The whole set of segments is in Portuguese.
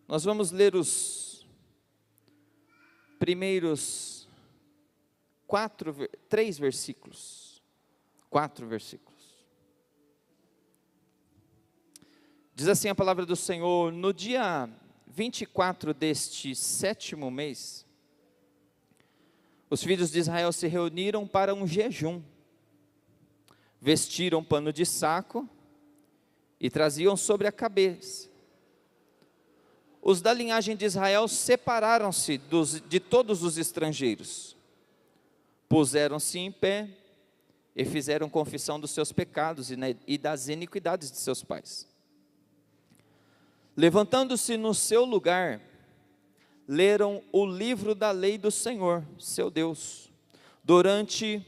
Nós vamos ler os primeiros 3 versículos. 4 versículos. Diz assim a palavra do Senhor: no dia 24 deste 7º mês, os filhos de Israel se reuniram para um jejum. Vestiram pano de saco e traziam sobre a cabeça. Os da linhagem de Israel separaram-se de todos os estrangeiros. Puseram-se em pé e fizeram confissão dos seus pecados e das iniquidades de seus pais. Levantando-se no seu lugar, leram o livro da lei do Senhor, seu Deus, durante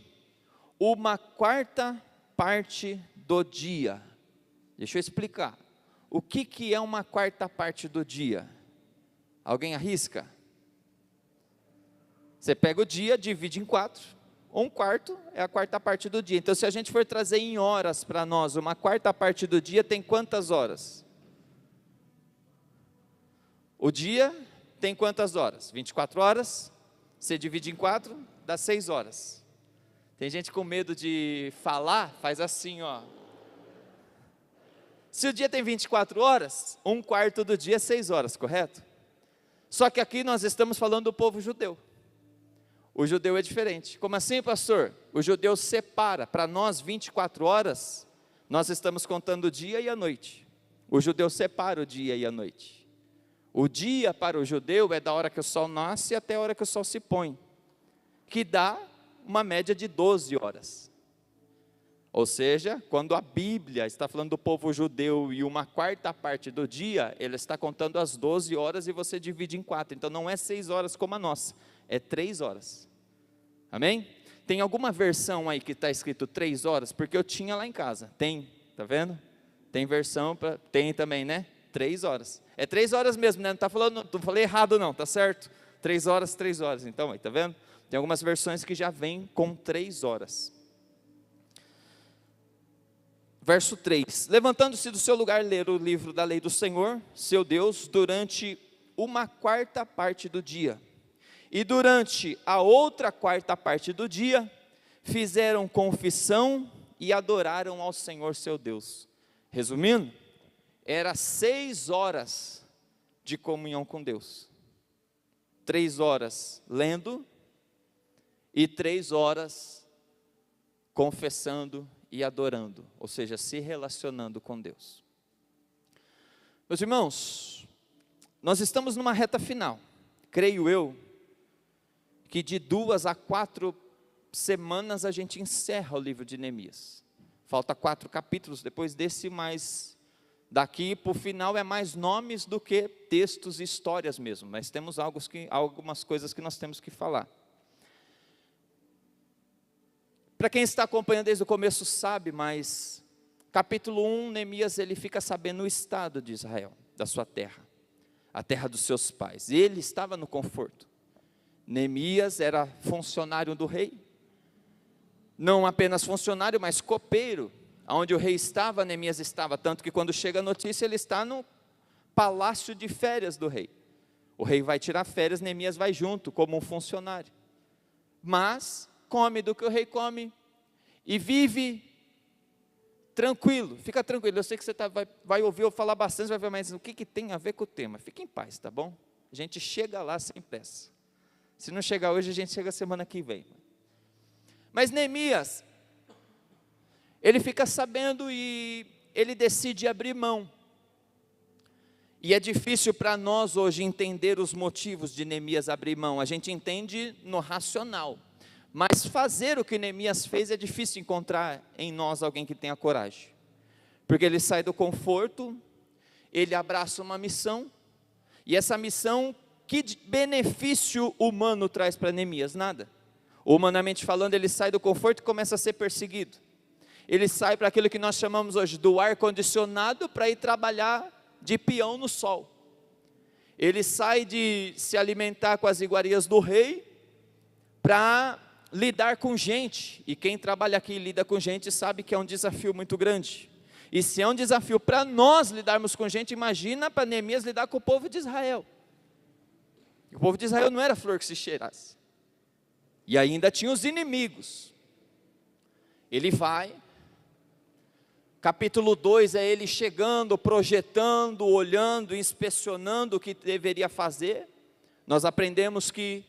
uma quarta parte do dia. Deixa eu explicar. O que é uma quarta parte do dia? Alguém arrisca? Você pega o dia, divide em 4. Um quarto é a quarta parte do dia. Então, se a gente for trazer em horas para nós, uma quarta parte do dia tem quantas horas? O dia tem quantas horas? 24 horas. Você divide em 4, dá 6 horas. Tem gente com medo de falar, faz assim, ó. Se o dia tem 24 horas, um quarto do dia é 6 horas, correto? Só que aqui nós estamos falando do povo judeu. O judeu é diferente. Como assim, pastor? O judeu separa, para nós 24 horas, nós estamos contando o dia e a noite. O judeu separa o dia e a noite. O dia para o judeu é da hora que o sol nasce até a hora que o sol se põe, que dá uma média de 12 horas. Ou seja, quando a Bíblia está falando do povo judeu e uma quarta parte do dia, ele está contando as 12 horas e você divide em 4. Então não é 6 horas como a nossa, é 3 horas. Amém? Tem alguma versão aí que está escrito 3 horas? Porque eu tinha lá em casa. Tem, tá vendo? Tem versão, tem também, né? 3 horas. É 3 horas mesmo, né? Não está falando, não falei errado não, tá certo? 3 horas, 3 horas. Então, aí, tá vendo? Tem algumas versões que já vêm com 3 horas. Verso 3: levantando-se do seu lugar, ler o livro da lei do Senhor, seu Deus, durante uma quarta parte do dia. E durante a outra quarta parte do dia, fizeram confissão e adoraram ao Senhor seu Deus. Resumindo, era 6 horas de comunhão com Deus. 3 horas lendo e 3 horas confessando e adorando, ou seja, se relacionando com Deus. Meus irmãos, nós estamos numa reta final. Creio eu que de 2 a 4 semanas a gente encerra o livro de Neemias. Falta 4 capítulos depois desse, mas daqui para o final é mais nomes do que textos e histórias mesmo. Mas temos algumas coisas que nós temos que falar. Para quem está acompanhando desde o começo sabe, mas capítulo 1, Neemias ele fica sabendo o estado de Israel, da sua terra, a terra dos seus pais. Ele estava no conforto. Neemias era funcionário do rei, não apenas funcionário, mas copeiro. Onde o rei estava, Neemias estava, tanto que quando chega a notícia, ele está no palácio de férias do rei. O rei vai tirar férias, Neemias vai junto, como um funcionário. Mas come do que o rei come e vive tranquilo, fica tranquilo. Eu sei que você vai ouvir eu falar bastante, vai ver, mas o que tem a ver com o tema? Fique em paz, tá bom? A gente chega lá sem pressa. Se não chegar hoje, a gente chega semana que vem. Mas Neemias, ele fica sabendo e ele decide abrir mão. E é difícil para nós hoje entender os motivos de Neemias abrir mão. A gente entende no racional. Mas fazer o que Neemias fez é difícil encontrar em nós alguém que tenha coragem. Porque ele sai do conforto, ele abraça uma missão. E essa missão, que benefício humano traz para Neemias? Nada. Humanamente falando, ele sai do conforto e começa a ser perseguido. Ele sai para aquilo que nós chamamos hoje do ar-condicionado para ir trabalhar de peão no sol. Ele sai de se alimentar com as iguarias do rei para lidar com gente. E quem trabalha aqui e lida com gente sabe que é um desafio muito grande. E se é um desafio para nós lidarmos com gente, imagina para Neemias lidar com o povo de Israel. O povo de Israel não era flor que se cheirasse. E ainda tinha os inimigos. Ele vai, capítulo 2 é ele chegando, projetando, olhando, inspecionando o que deveria fazer. Nós aprendemos que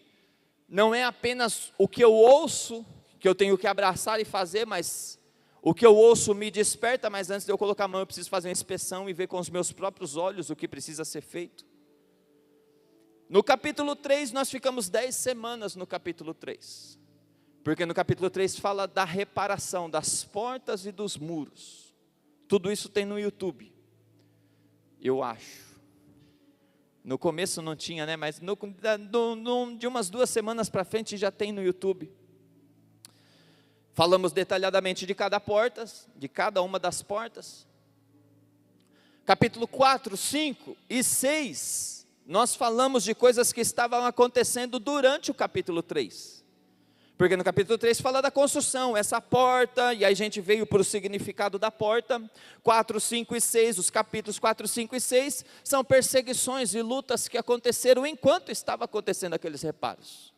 não é apenas o que eu ouço, que eu tenho que abraçar e fazer, mas o que eu ouço me desperta, mas antes de eu colocar a mão eu preciso fazer uma inspeção e ver com os meus próprios olhos o que precisa ser feito. No capítulo 3 nós ficamos 10 semanas no capítulo 3, porque no capítulo 3 fala da reparação das portas e dos muros. Tudo isso tem no YouTube, eu acho. No começo não tinha, né? Mas de umas 2 semanas para frente já tem no YouTube. Falamos detalhadamente de cada porta, de cada uma das portas. Capítulo 4, 5 e 6, nós falamos de coisas que estavam acontecendo durante o capítulo 3. Porque no capítulo 3 fala da construção, essa porta, e aí a gente veio para o significado da porta. 4, 5 e 6, os capítulos 4, 5 e 6, são perseguições e lutas que aconteceram enquanto estava acontecendo aqueles reparos.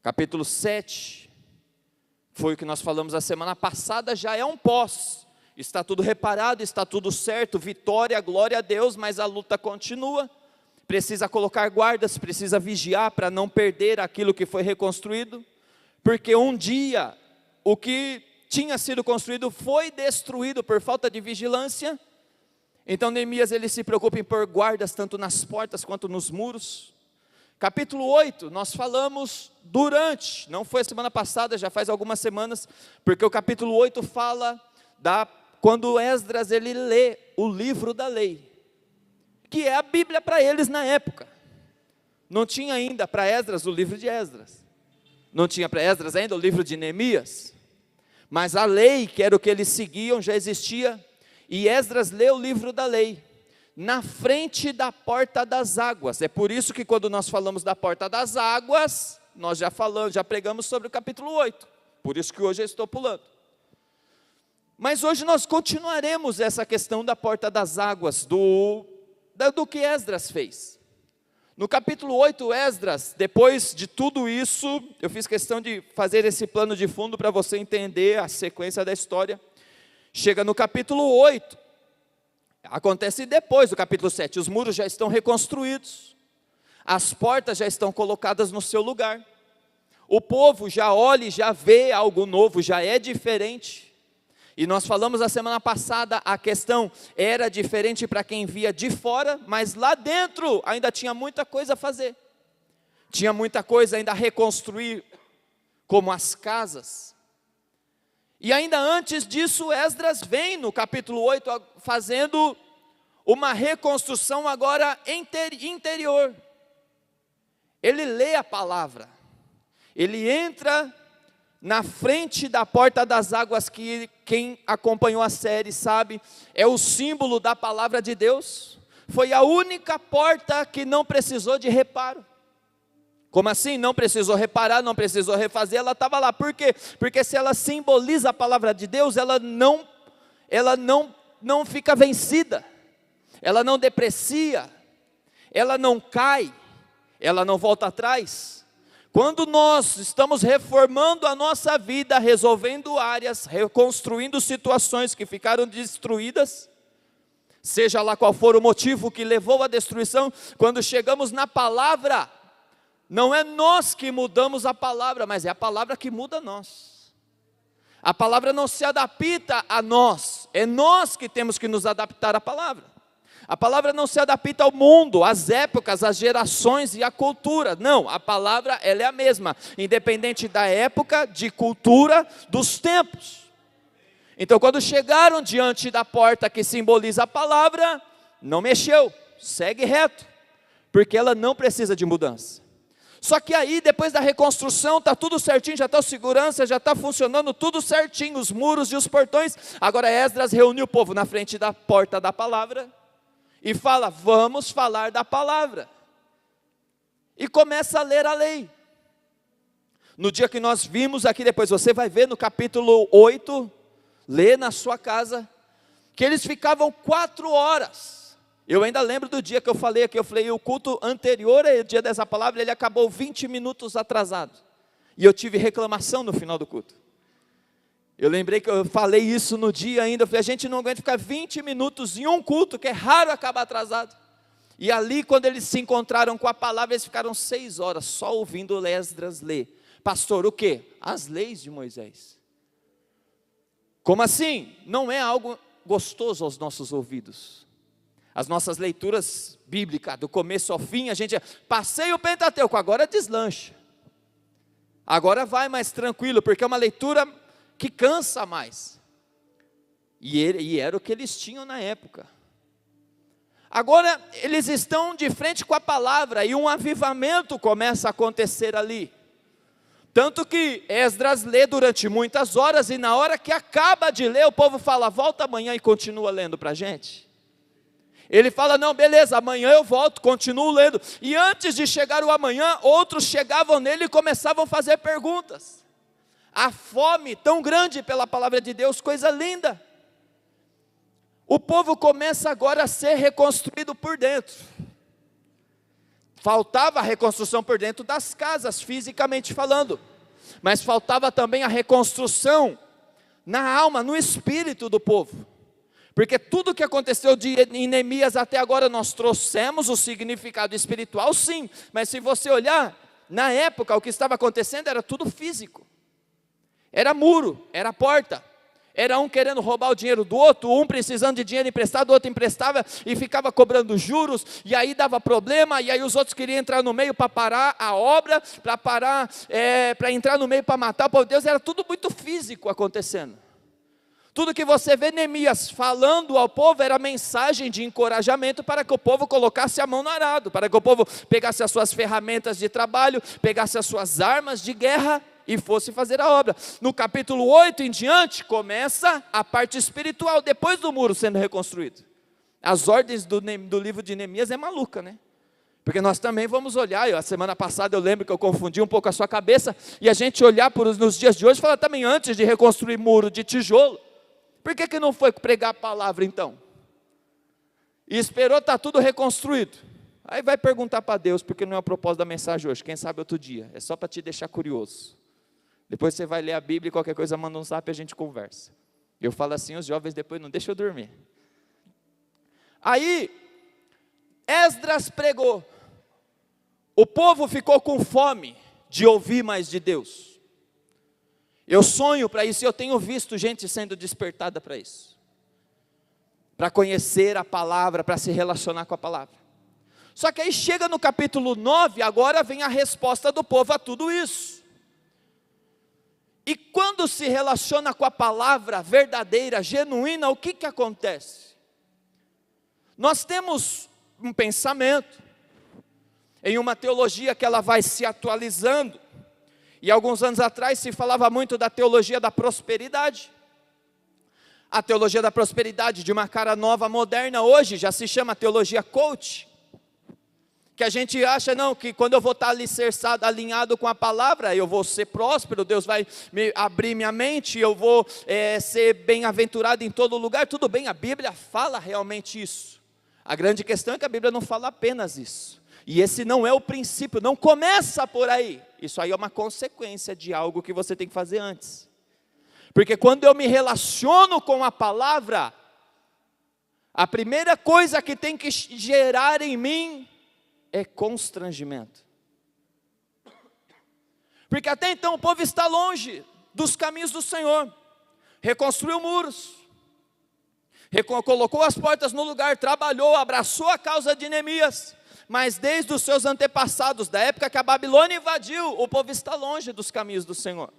Capítulo 7, foi o que nós falamos a semana passada, já é um pós. Está tudo reparado, está tudo certo, vitória, glória a Deus, mas a luta continua. Precisa colocar guardas, precisa vigiar para não perder aquilo que foi reconstruído, porque um dia o que tinha sido construído foi destruído por falta de vigilância. Então Neemias ele se preocupa em pôr guardas tanto nas portas quanto nos muros. Capítulo 8, nós falamos durante, não foi a semana passada, já faz algumas semanas, porque o capítulo 8 fala quando Esdras ele lê o livro da lei, que é a Bíblia para eles na época. Não tinha ainda para Esdras o livro de Esdras, não tinha para Esdras ainda o livro de Neemias, mas a lei, que era o que eles seguiam, já existia, e Esdras lê o livro da lei, na frente da porta das águas. É por isso que quando nós falamos da porta das águas, nós já pregamos sobre o capítulo 8, por isso que hoje eu estou pulando. Mas hoje nós continuaremos essa questão da porta das águas, do que Esdras fez. No capítulo 8, Esdras, depois de tudo isso, eu fiz questão de fazer esse plano de fundo para você entender a sequência da história. Chega no capítulo 8, acontece depois do capítulo 7, os muros já estão reconstruídos, as portas já estão colocadas no seu lugar, o povo já olha e já vê algo novo, já é diferente. E nós falamos a semana passada, a questão era diferente para quem via de fora, mas lá dentro ainda tinha muita coisa a fazer, tinha muita coisa ainda a reconstruir, como as casas. E ainda antes disso, Esdras vem no capítulo 8 fazendo uma reconstrução agora interior. Ele lê a palavra, ele entra na frente da porta das águas, que quem acompanhou a série sabe, é o símbolo da palavra de Deus. Foi a única porta que não precisou de reparo. Como assim? Não precisou reparar, não precisou refazer, ela estava lá. Por quê? Porque se ela simboliza a palavra de Deus, ela não fica vencida, ela não deprecia, ela não cai, ela não volta atrás. Quando nós estamos reformando a nossa vida, resolvendo áreas, reconstruindo situações que ficaram destruídas, seja lá qual for o motivo que levou à destruição, quando chegamos na palavra, não é nós que mudamos a palavra, mas é a palavra que muda nós. A palavra não se adapta a nós, é nós que temos que nos adaptar à palavra. A palavra não se adapta ao mundo, às épocas, às gerações e à cultura. Não, a palavra ela é a mesma, independente da época, de cultura, dos tempos. Então quando chegaram diante da porta que simboliza a palavra, não mexeu, segue reto, porque ela não precisa de mudança. Só que aí, depois da reconstrução, está tudo certinho, já está a segurança, já está funcionando tudo certinho, os muros e os portões. Agora Esdras reuniu o povo na frente da porta da palavra e fala, vamos falar da palavra. E começa a ler a lei. No dia que nós vimos aqui, depois você vai ver no capítulo 8, lê na sua casa, que eles ficavam 4 horas. Eu ainda lembro do dia que eu falei aqui, o culto anterior ao dia dessa palavra, ele acabou 20 minutos atrasado. E eu tive reclamação no final do culto. Eu lembrei que eu falei isso no dia ainda, eu falei, a gente não aguenta ficar 20 minutos em um culto, que é raro acabar atrasado. E ali, quando eles se encontraram com a palavra, eles ficaram 6 horas só ouvindo Esdras ler. Pastor, o quê? As leis de Moisés. Como assim? Não é algo gostoso aos nossos ouvidos. As nossas leituras bíblicas, do começo ao fim, a gente passei o Pentateuco, agora deslancha. Agora vai mais tranquilo, porque é uma leitura que cansa mais. E era o que eles tinham na época. Agora eles estão de frente com a palavra e um avivamento começa a acontecer ali. Tanto que Esdras lê durante muitas horas e na hora que acaba de ler, o povo fala, volta amanhã e continua lendo para a gente. Ele fala, não, beleza, amanhã eu volto, continuo lendo. E antes de chegar o amanhã, outros chegavam nele e começavam a fazer perguntas. A fome tão grande pela palavra de Deus, coisa linda. O povo começa agora a ser reconstruído por dentro. Faltava a reconstrução por dentro das casas, fisicamente falando. Mas faltava também a reconstrução na alma, no espírito do povo. Porque tudo que aconteceu em Neemias até agora, nós trouxemos o significado espiritual, sim. Mas se você olhar, na época o que estava acontecendo era tudo físico. Era muro, era porta. Era um querendo roubar o dinheiro do outro, um precisando de dinheiro emprestado, o outro emprestava e ficava cobrando juros, e aí dava problema, e aí os outros queriam entrar no meio para parar a obra, para entrar no meio para matar o povo de Deus, era tudo muito físico acontecendo. Tudo que você vê Neemias falando ao povo era mensagem de encorajamento para que o povo colocasse a mão no arado, para que o povo pegasse as suas ferramentas de trabalho, pegasse as suas armas de guerra, e fosse fazer a obra. No capítulo 8 em diante, começa a parte espiritual, depois do muro sendo reconstruído. As ordens do livro de Neemias é maluca, né? Porque nós também vamos olhar, a semana passada eu lembro que eu confundi um pouco a sua cabeça, e a gente olhar nos dias de hoje, falar também antes de reconstruir muro de tijolo, por que não foi pregar a palavra então? E esperou estar tudo reconstruído. Aí vai perguntar para Deus, porque não é o propósito da mensagem hoje, quem sabe outro dia, é só para te deixar curioso. Depois você vai ler a Bíblia e qualquer coisa manda um zap e a gente conversa. Eu falo assim, os jovens depois não deixam eu dormir. Aí, Esdras pregou. O povo ficou com fome de ouvir mais de Deus. Eu sonho para isso e eu tenho visto gente sendo despertada para isso. Para conhecer a palavra, para se relacionar com a palavra. Só que aí chega no capítulo 9, agora vem a resposta do povo a tudo isso. E quando se relaciona com a palavra verdadeira, genuína, o que acontece? Nós temos um pensamento, em uma teologia que ela vai se atualizando, e alguns anos atrás se falava muito da teologia da prosperidade. A teologia da prosperidade de uma cara nova, moderna, hoje já se chama teologia coach. Que a gente acha, não, que quando eu vou estar alicerçado, alinhado com a palavra, eu vou ser próspero, Deus vai abrir minha mente, eu vou ser bem-aventurado em todo lugar. Tudo bem, a Bíblia fala realmente isso. A grande questão é que a Bíblia não fala apenas isso. E esse não é o princípio, não começa por aí. Isso aí é uma consequência de algo que você tem que fazer antes. Porque quando eu me relaciono com a palavra, a primeira coisa que tem que gerar em mim é constrangimento. Porque até então o povo está longe dos caminhos do Senhor. Reconstruiu muros, colocou as portas no lugar, trabalhou, abraçou a causa de Neemias. Mas desde os seus antepassados, da época que a Babilônia invadiu, o povo está longe dos caminhos do Senhor.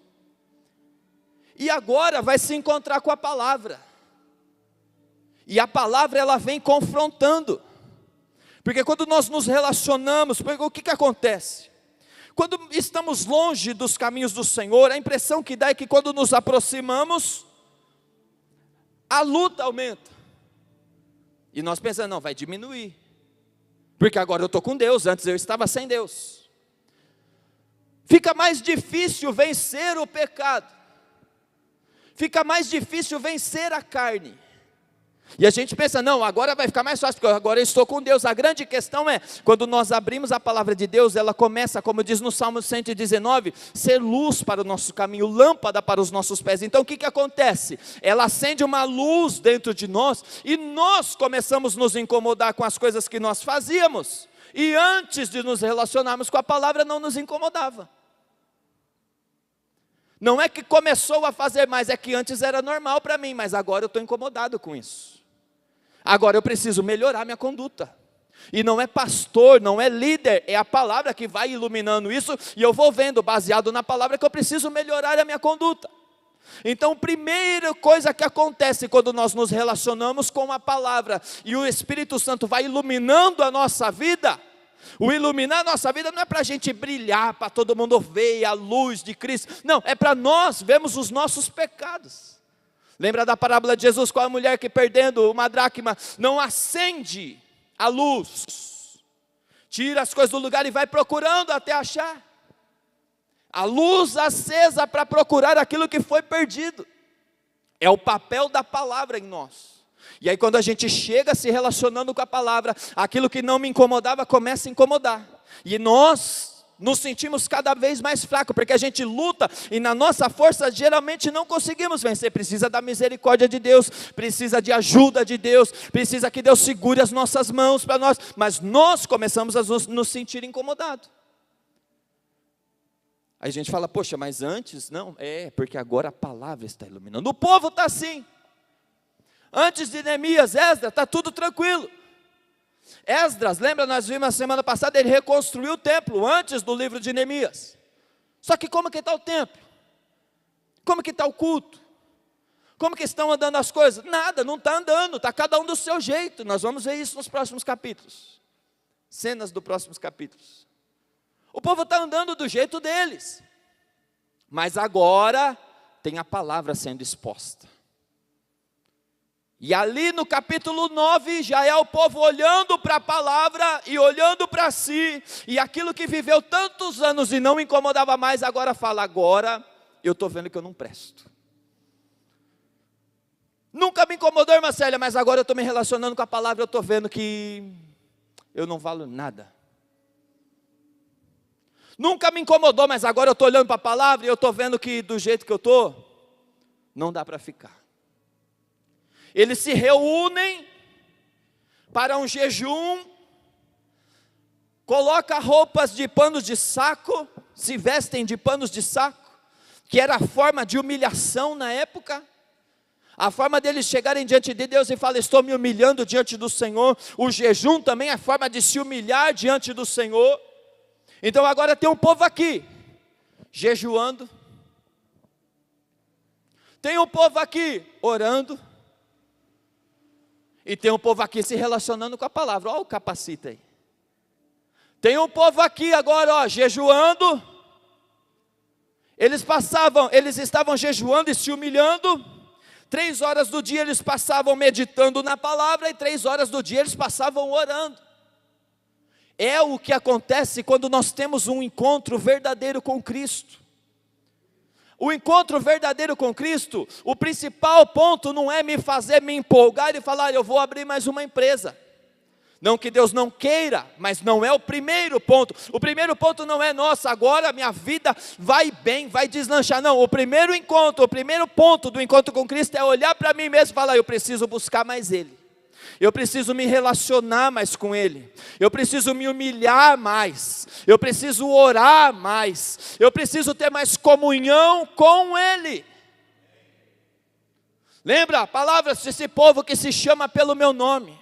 E agora vai se encontrar com a palavra. E a palavra ela vem confrontando. Porque quando nós nos relacionamos, o que acontece? Quando estamos longe dos caminhos do Senhor, a impressão que dá é que quando nos aproximamos, a luta aumenta. E nós pensamos, não, vai diminuir. Porque agora eu estou com Deus, antes eu estava sem Deus. Fica mais difícil vencer o pecado. fica mais difícil vencer a carne. E a gente pensa, não, agora vai ficar mais fácil, porque agora eu estou com Deus. A grande questão é, quando nós abrimos a palavra de Deus, ela começa, como diz no Salmo 119, ser luz para o nosso caminho, lâmpada para os nossos pés. Então o que acontece? Ela acende uma luz dentro de nós, e nós começamos a nos incomodar com as coisas que nós fazíamos, e antes de nos relacionarmos com a palavra, não nos incomodava. Não é que começou a fazer mais, é que antes era normal para mim, mas agora eu estou incomodado com isso. Agora eu preciso melhorar minha conduta. E não é pastor, não é líder, é a palavra que vai iluminando isso, e eu vou vendo, baseado na palavra, que eu preciso melhorar a minha conduta. Então, a primeira coisa que acontece quando nós nos relacionamos com a palavra, e o Espírito Santo vai iluminando a nossa vida, o iluminar a nossa vida não é para a gente brilhar, para todo mundo ver a luz de Cristo, não, é para nós vermos os nossos pecados. Lembra da parábola de Jesus com a mulher que, perdendo uma dracma, não acende a luz, tira as coisas do lugar e vai procurando até achar. A luz acesa para procurar aquilo que foi perdido. É o papel da palavra em nós. E aí quando a gente chega se relacionando com a palavra, aquilo que não me incomodava começa a incomodar. E nós nos sentimos cada vez mais fracos, porque a gente luta e na nossa força geralmente não conseguimos vencer. Precisa da misericórdia de Deus, precisa de ajuda de Deus, precisa que Deus segure as nossas mãos para nós, mas nós começamos a nos sentir incomodados. Aí a gente fala, poxa, mas antes não, porque agora a palavra está iluminando. O povo está assim. Antes de Neemias, Esdras, está tudo tranquilo. Esdras, lembra, nós vimos na semana passada, ele reconstruiu o templo, antes do livro de Neemias. Só que como que está o templo? Como que está o culto? Como que estão andando as coisas? Nada, não está andando, está cada um do seu jeito. Nós vamos ver isso nos próximos capítulos. Cenas dos próximos capítulos. O povo está andando do jeito deles. Mas agora, tem a palavra sendo exposta. E ali no capítulo 9, já é o povo olhando para a palavra e olhando para si, e aquilo que viveu tantos anos e não incomodava mais, agora fala, agora eu estou vendo que eu não presto. Nunca me incomodou, irmã Célia, mas agora eu estou me relacionando com a palavra, eu estou vendo que eu não valo nada. Nunca me incomodou, mas agora eu estou olhando para a palavra e eu estou vendo que do jeito que eu estou, não dá para ficar. Eles se reúnem para um jejum, colocam roupas de panos de saco, se vestem de panos de saco, que era a forma de humilhação na época, a forma deles chegarem diante de Deus e falar, estou me humilhando diante do Senhor. O jejum também é a forma de se humilhar diante do Senhor. Então agora tem um povo aqui, jejuando, tem um povo aqui, orando, e tem um povo aqui se relacionando com a palavra. Olha o capacita aí. Tem um povo aqui agora, jejuando. Eles estavam jejuando e se humilhando. 3 horas do dia eles passavam meditando na palavra, e 3 horas do dia eles passavam orando. É o que acontece quando nós temos um encontro verdadeiro com Cristo. O encontro verdadeiro com Cristo, o principal ponto não é me fazer me empolgar e falar, eu vou abrir mais uma empresa. Não que Deus não queira, mas não é o primeiro ponto. O primeiro ponto não é, nossa, agora minha vida vai bem, vai deslanchar. Não, o primeiro ponto do encontro com Cristo é olhar para mim mesmo e falar, eu preciso buscar mais Ele. Eu preciso me relacionar mais com Ele, eu preciso me humilhar mais, eu preciso orar mais, eu preciso ter mais comunhão com Ele. Lembra a palavra desse povo que se chama pelo meu nome,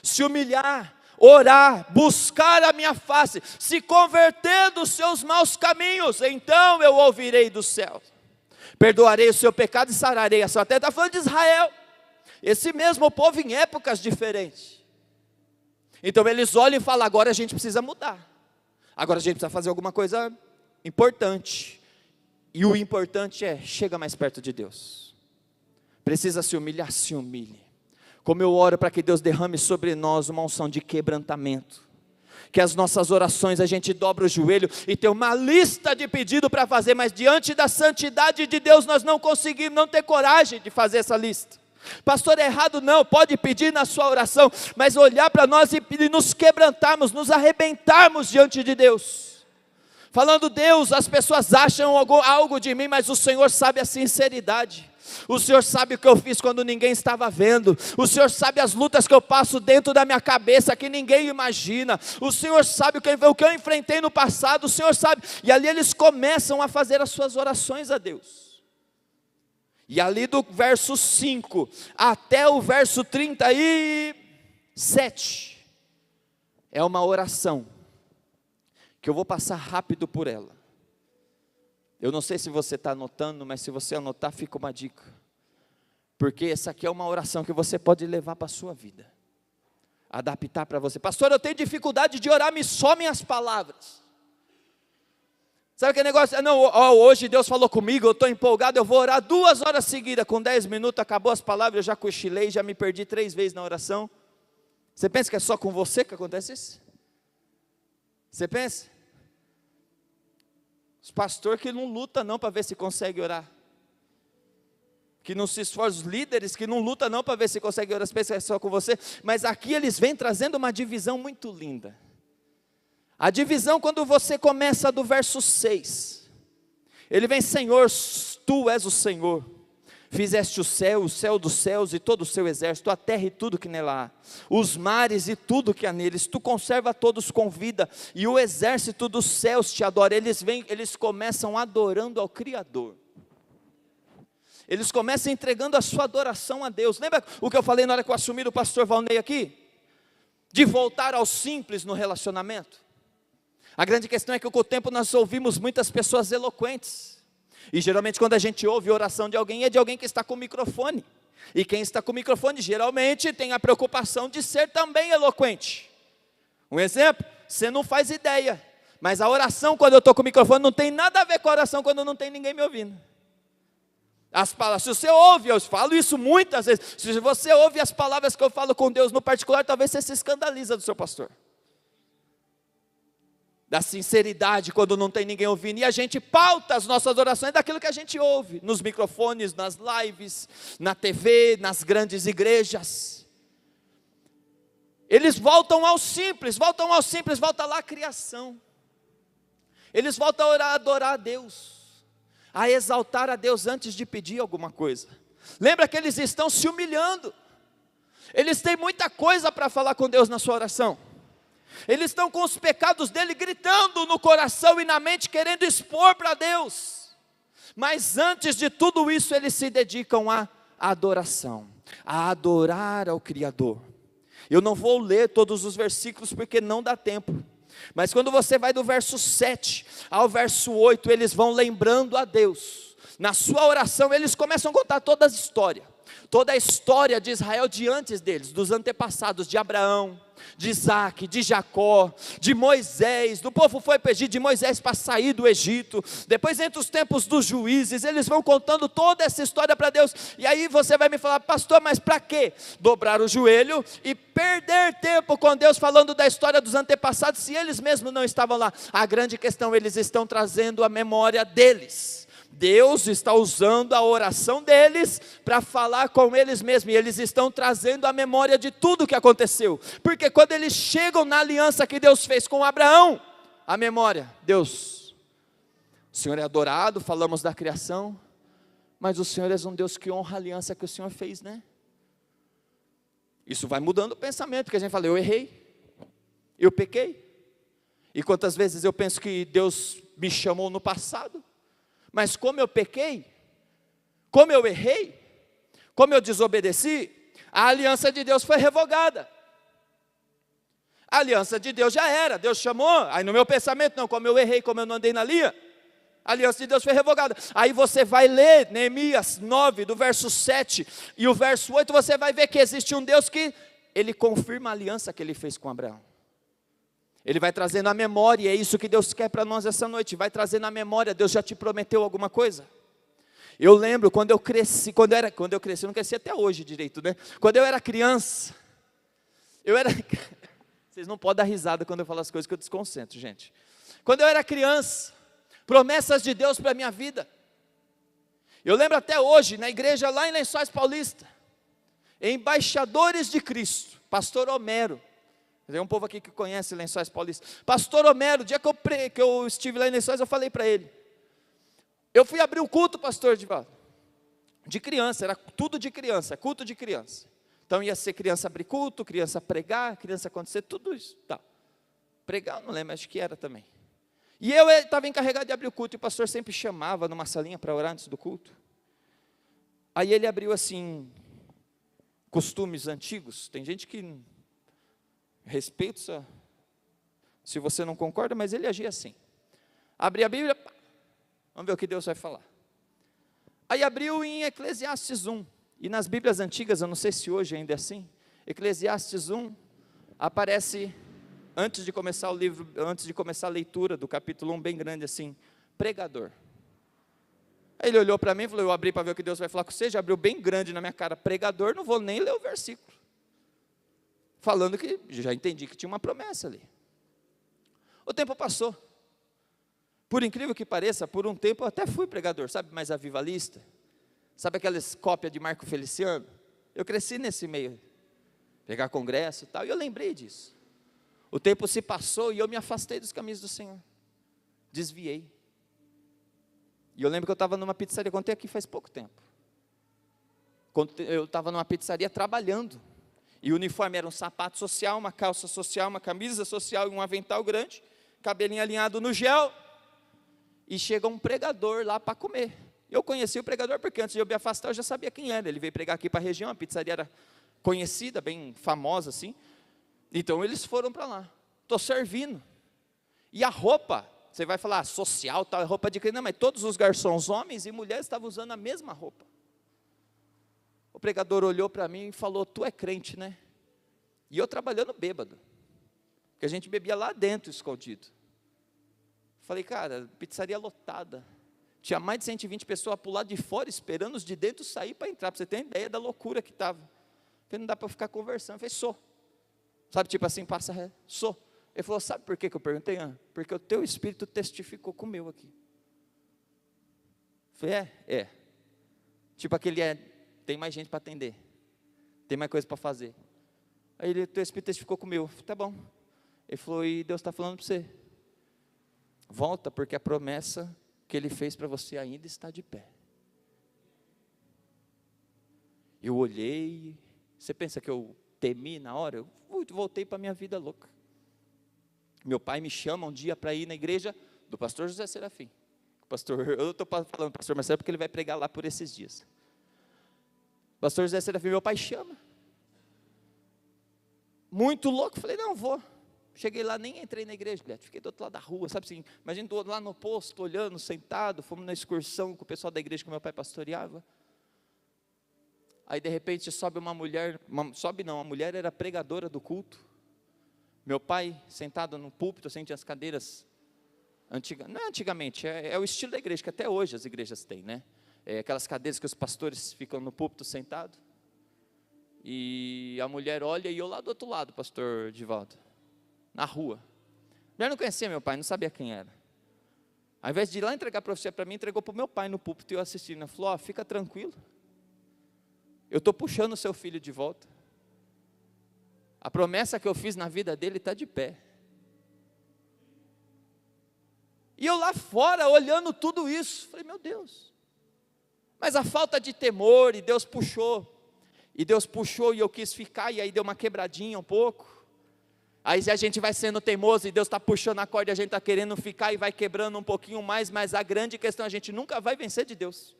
se humilhar, orar, buscar a minha face, se converter dos seus maus caminhos, então eu ouvirei do céu, perdoarei o seu pecado e sararei a sua terra. Está falando de Israel. Esse mesmo povo em épocas diferentes. Então eles olham e falam, agora a gente precisa mudar. Agora a gente precisa fazer alguma coisa importante. E o importante é, chega mais perto de Deus. Precisa se humilhar, se humilhe. Como eu oro para que Deus derrame sobre nós uma unção de quebrantamento. que as nossas orações a gente dobra o joelho e tem uma lista de pedido para fazer, mas diante da santidade de Deus nós não conseguimos, não ter coragem de fazer essa lista. Pastor, é errado? Não, pode pedir na sua oração, mas olhar para nós e nos quebrantarmos, nos arrebentarmos diante de Deus, falando: Deus, as pessoas acham algo de mim, mas o Senhor sabe a sinceridade. O Senhor sabe o que eu fiz quando ninguém estava vendo. O Senhor sabe as lutas que eu passo dentro da minha cabeça, que ninguém imagina. O Senhor sabe o que eu enfrentei no passado. O Senhor sabe. E ali eles começam a fazer as suas orações a Deus. E ali do verso 5 até o verso 37, é uma oração, que eu vou passar rápido por ela. Eu não sei se você está anotando, mas se você anotar, fica uma dica. Porque essa aqui é uma oração que você pode levar para a sua vida. Adaptar para você. Pastor, eu tenho dificuldade de orar, me somem as palavras. Sabe aquele negócio? Não, hoje Deus falou comigo, eu estou empolgado, eu vou orar 2 horas seguidas, com 10 minutos, acabou as palavras, eu já cochilei, já me perdi 3 vezes na oração. Você pensa que é só com você que acontece isso? Você pensa? Os pastores que não lutam não para ver se consegue orar, que não se esforçam, os líderes que não lutam não para ver se consegue orar, pensa que é só com você, mas aqui eles vêm trazendo uma divisão muito linda. A divisão, quando você começa do verso 6, ele vem: Senhor, tu és o Senhor, fizeste o céu dos céus e todo o seu exército, a terra e tudo que nela há, os mares e tudo que há neles, tu conserva todos com vida, e o exército dos céus te adora. Eles começam adorando ao Criador, eles começam entregando a sua adoração a Deus. Lembra o que eu falei na hora que eu assumi o pastor Valnei aqui? De voltar ao simples no relacionamento. A grande questão é que com o tempo nós ouvimos muitas pessoas eloquentes, e geralmente quando a gente ouve a oração de alguém, é de alguém que está com o microfone. E quem está com o microfone geralmente tem a preocupação de ser também eloquente. Um exemplo, você não faz ideia, mas a oração quando eu estou com o microfone não tem nada a ver com a oração quando não tem ninguém me ouvindo. As palavras, se você ouve, eu falo isso muitas vezes, se você ouve as palavras que eu falo com Deus no particular, talvez você se escandaliza do seu pastor. Da sinceridade quando não tem ninguém ouvindo, e a gente pauta as nossas orações daquilo que a gente ouve, nos microfones, nas lives, na TV, nas grandes igrejas. Eles voltam ao simples, voltam lá à criação. Eles voltam a orar, a adorar a Deus, a exaltar a Deus antes de pedir alguma coisa. Lembra que eles estão se humilhando, eles têm muita coisa para falar com Deus na sua oração. Eles estão com os pecados dele gritando no coração e na mente, querendo expor para Deus. Mas antes de tudo isso, eles se dedicam à adoração, a adorar ao Criador. Eu não vou ler todos os versículos porque não dá tempo, mas quando você vai do verso 7 ao verso 8, eles vão lembrando a Deus. Na sua oração eles começam a contar toda a história de Israel de antes deles, dos antepassados de Abraão, de Isaac, de Jacó, de Moisés. Do povo foi para o Egito, de Moisés para sair do Egito. Depois, entre os tempos dos juízes, eles vão contando toda essa história para Deus. E aí você vai me falar: pastor, mas para quê? Dobrar o joelho e perder tempo com Deus falando da história dos antepassados, se eles mesmos não estavam lá? A grande questão, eles estão trazendo a memória deles. Deus está usando a oração deles para falar com eles mesmos, e eles estão trazendo a memória de tudo que aconteceu, porque quando eles chegam na aliança que Deus fez com Abraão, a memória: Deus, o Senhor é adorado, falamos da criação, mas o Senhor é um Deus que honra a aliança que o Senhor fez, né? Isso vai mudando o pensamento, porque a gente fala: eu errei, eu pequei, e quantas vezes eu penso que Deus me chamou no passado, mas como eu pequei, como eu errei, como eu desobedeci, a aliança de Deus foi revogada. A aliança de Deus já era, Deus chamou, aí no meu pensamento, não, como eu errei, como eu não andei na linha, a aliança de Deus foi revogada. Aí você vai ler Neemias 9, do verso 7 e o verso 8, você vai ver que existe um Deus que, ele confirma a aliança que ele fez com Abraão. Ele vai trazendo a memória, e é isso que Deus quer para nós essa noite, vai trazendo a memória. Deus já te prometeu alguma coisa? Eu lembro quando eu cresci, eu não cresci até hoje direito, né? Quando eu era criança, Vocês não podem dar risada quando eu falo as coisas que eu desconcentro, gente. Quando eu era criança, promessas de Deus para a minha vida. Eu lembro até hoje, na igreja lá em Lençóis Paulista, Embaixadores de Cristo, pastor Homero. Tem um povo aqui que conhece Lençóis Paulista. Pastor Homero, o dia que eu estive lá em Lençóis, eu falei para ele. Eu fui abrir o culto, pastor Edivaldo, de criança, era tudo de criança, culto de criança. Então ia ser criança abrir culto, criança pregar, criança acontecer, tudo isso. Tá. Pregar, eu não lembro, acho que era também. E eu estava encarregado de abrir o culto, e o pastor sempre chamava numa salinha para orar antes do culto. Aí ele abriu assim, costumes antigos, tem gente que respeita, se você não concorda, mas ele agia assim. Abri a Bíblia, vamos ver o que Deus vai falar. Aí abriu em Eclesiastes 1, e nas Bíblias antigas, eu não sei se hoje ainda é assim, Eclesiastes 1, aparece, antes de começar o livro, antes de começar a leitura do capítulo 1, bem grande assim, pregador. Aí ele olhou para mim e falou, eu abri para ver o que Deus vai falar com você, já abriu bem grande na minha cara, pregador, não vou nem ler o versículo. Falando que, já entendi que tinha uma promessa ali. O tempo passou. Por incrível que pareça, por um tempo eu até fui pregador, sabe, mais avivalista. Sabe aquelas cópias de Marco Feliciano? Eu cresci nesse meio, pegar congresso e tal, e eu lembrei disso. O tempo se passou e eu me afastei dos caminhos do Senhor. Desviei. E eu lembro que eu estava numa pizzaria, contei aqui faz pouco tempo. Eu estava numa pizzaria trabalhando. E o uniforme era um sapato social, uma calça social, uma camisa social e um avental grande, cabelinho alinhado no gel. E chega um pregador lá para comer. Eu conheci o pregador porque antes de eu me afastar eu já sabia quem era. Ele veio pregar aqui para a região, a pizzaria era conhecida, bem famosa assim. Então eles foram para lá. Estou servindo. E a roupa, você vai falar social, tal, roupa de crente, não, mas todos os garçons, homens e mulheres, estavam usando a mesma roupa. O pregador olhou para mim e falou, tu é crente, né? E eu trabalhando bêbado, porque a gente bebia lá dentro, escondido. Falei, cara, pizzaria lotada, tinha mais de 120 pessoas para o lado de fora, esperando os de dentro sair para entrar, para você ter ideia da loucura que estava. Falei, não dá para ficar conversando. Eu falei, sou. Sabe, tipo assim, passa ré, sou. Ele falou, sabe por que eu perguntei? Porque o teu espírito testificou com o meu aqui. Eu falei, é. Tipo aquele tem mais gente para atender, tem mais coisa para fazer. Aí o teu espírito testificou com o meu. Eu falei, tá bom. Ele falou, e Deus está falando para você, volta, porque a promessa que Ele fez para você ainda está de pé. Eu olhei, você pensa que eu temi na hora? Eu voltei para a minha vida louca. Meu pai me chama um dia para ir na igreja do pastor José Serafim. Eu estou falando pastor Marcelo porque ele vai pregar lá por esses dias. Pastor José Serafim, meu pai chama. Muito louco, falei, não, vou. Cheguei lá, nem entrei na igreja, fiquei do outro lado da rua, sabe assim, imagina lá no posto, olhando, sentado, fomos na excursão com o pessoal da igreja que meu pai pastoreava. Aí de repente sobe uma mulher, a mulher era pregadora do culto. Meu pai sentado no púlpito, assim, tinha as cadeiras, não é antigamente, é o estilo da igreja, que até hoje as igrejas têm, né? Aquelas cadeiras que os pastores ficam no púlpito sentado. E a mulher olha e eu lá do outro lado, pastor Edivaldo, na rua. A mulher não conhecia meu pai, não sabia quem era. Ao invés de ir lá entregar a profecia para mim, entregou para o meu pai no púlpito e eu assistindo. Ela falou, fica tranquilo, eu estou puxando o seu filho de volta. A promessa que eu fiz na vida dele está de pé. E eu lá fora, olhando tudo isso, falei, meu Deus. Mas a falta de temor, e Deus puxou e eu quis ficar, e aí deu uma quebradinha um pouco. Aí a gente vai sendo teimoso, e Deus está puxando a corda, e a gente está querendo ficar, e vai quebrando um pouquinho mais, mas a grande questão, a gente nunca vai vencer de Deus.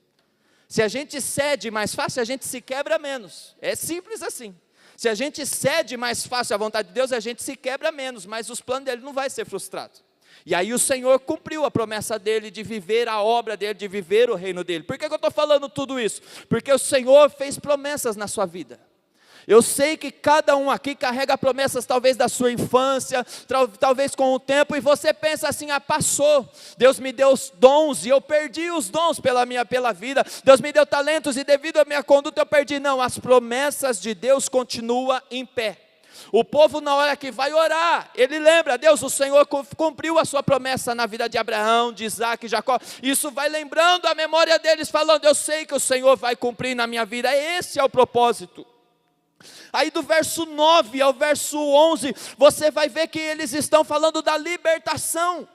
Se a gente cede mais fácil, a gente se quebra menos, é simples assim. Se a gente cede mais fácil à vontade de Deus, a gente se quebra menos, mas os planos dele não vai ser frustrado. E aí o Senhor cumpriu a promessa dele de viver a obra dele, de viver o reino dele. Por que eu estou falando tudo isso? Porque o Senhor fez promessas na sua vida. Eu sei que cada um aqui carrega promessas, talvez da sua infância, talvez com o tempo, e você pensa assim, passou, Deus me deu os dons, e eu perdi os dons pela vida, Deus me deu talentos, e devido à minha conduta eu perdi. Não, as promessas de Deus continuam em pé. O povo, na hora que vai orar, ele lembra: Deus, o Senhor cumpriu a sua promessa na vida de Abraão, de Isaac, de Jacó. Isso vai lembrando a memória deles, falando: eu sei que o Senhor vai cumprir na minha vida. Esse é o propósito. Aí do verso 9 ao verso 11, você vai ver que eles estão falando da libertação.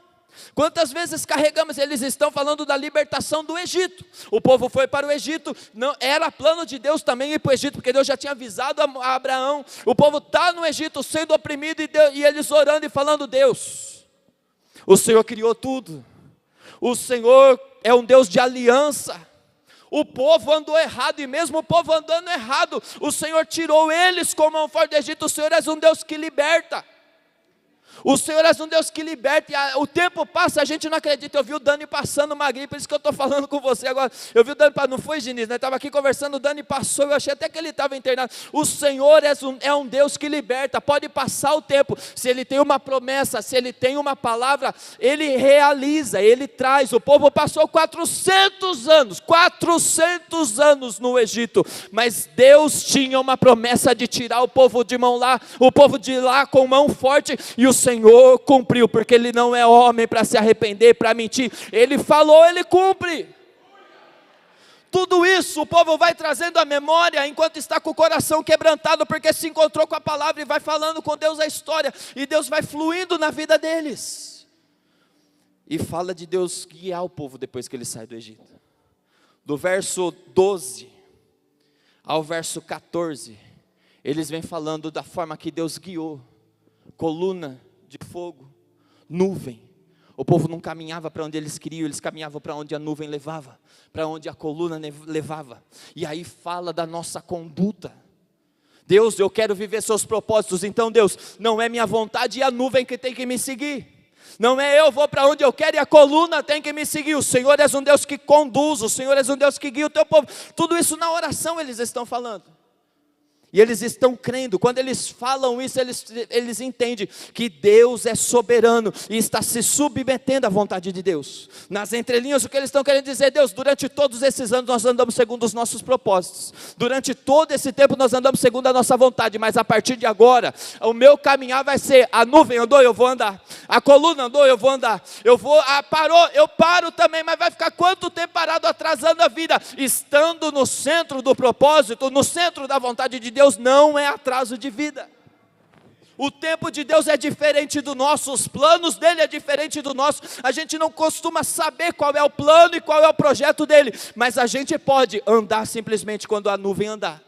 Quantas vezes carregamos? Eles estão falando da libertação do Egito. O povo foi para o Egito, não, era plano de Deus também ir para o Egito, porque Deus já tinha avisado a Abraão. O povo está no Egito sendo oprimido, e eles orando e falando: Deus, o Senhor criou tudo, o Senhor é um Deus de aliança. O povo andou errado, e mesmo o povo andando errado, o Senhor tirou eles com mão forte do Egito. O Senhor é um Deus que liberta. O Senhor é um Deus que liberta, e o tempo passa, a gente não acredita. Eu vi o Dani passando magrinho, por isso que eu estou falando com você agora. Eu vi o Dani, não foi, Diniz, né? Estava aqui conversando, o Dani passou, eu achei até que ele estava internado. O Senhor é um Deus que liberta. Pode passar o tempo, se Ele tem uma promessa, se Ele tem uma palavra, Ele realiza, Ele traz. O povo passou 400 anos no Egito, mas Deus tinha uma promessa de tirar o povo de lá com mão forte, e o Senhor cumpriu, porque Ele não é homem para se arrepender, para mentir. Ele falou, Ele cumpre. Tudo isso o povo vai trazendo à memória, enquanto está com o coração quebrantado, porque se encontrou com a palavra e vai falando com Deus a história, e Deus vai fluindo na vida deles. E fala de Deus guiar o povo depois que ele sai do Egito. Do verso 12 ao verso 14, eles vêm falando da forma que Deus guiou: coluna de fogo, nuvem. O povo não caminhava para onde eles queriam, eles caminhavam para onde a nuvem levava, para onde a coluna levava. E aí fala da nossa conduta. Deus, eu quero viver seus propósitos. Então Deus, não é minha vontade e a nuvem que tem que me seguir. Não é eu vou para onde eu quero e a coluna tem que me seguir. O Senhor é um Deus que conduz, o Senhor é um Deus que guia o teu povo. Tudo isso na oração eles estão falando. E eles estão crendo. Quando eles falam isso, eles entendem que Deus é soberano e está se submetendo à vontade de Deus. Nas entrelinhas, o que eles estão querendo dizer: Deus, durante todos esses anos nós andamos segundo os nossos propósitos. Durante todo esse tempo nós andamos segundo a nossa vontade. Mas a partir de agora, o meu caminhar vai ser: a nuvem andou, eu vou andar. A coluna andou, eu vou andar. Parou, eu paro também. Mas vai ficar quanto tempo parado, atrasando a vida? Estando no centro do propósito, no centro da vontade de Deus, não é atraso de vida. O tempo de Deus é diferente do nosso, os planos dele é diferente do nosso. A gente não costuma saber qual é o plano e qual é o projeto dele, mas a gente pode andar simplesmente quando a nuvem andar.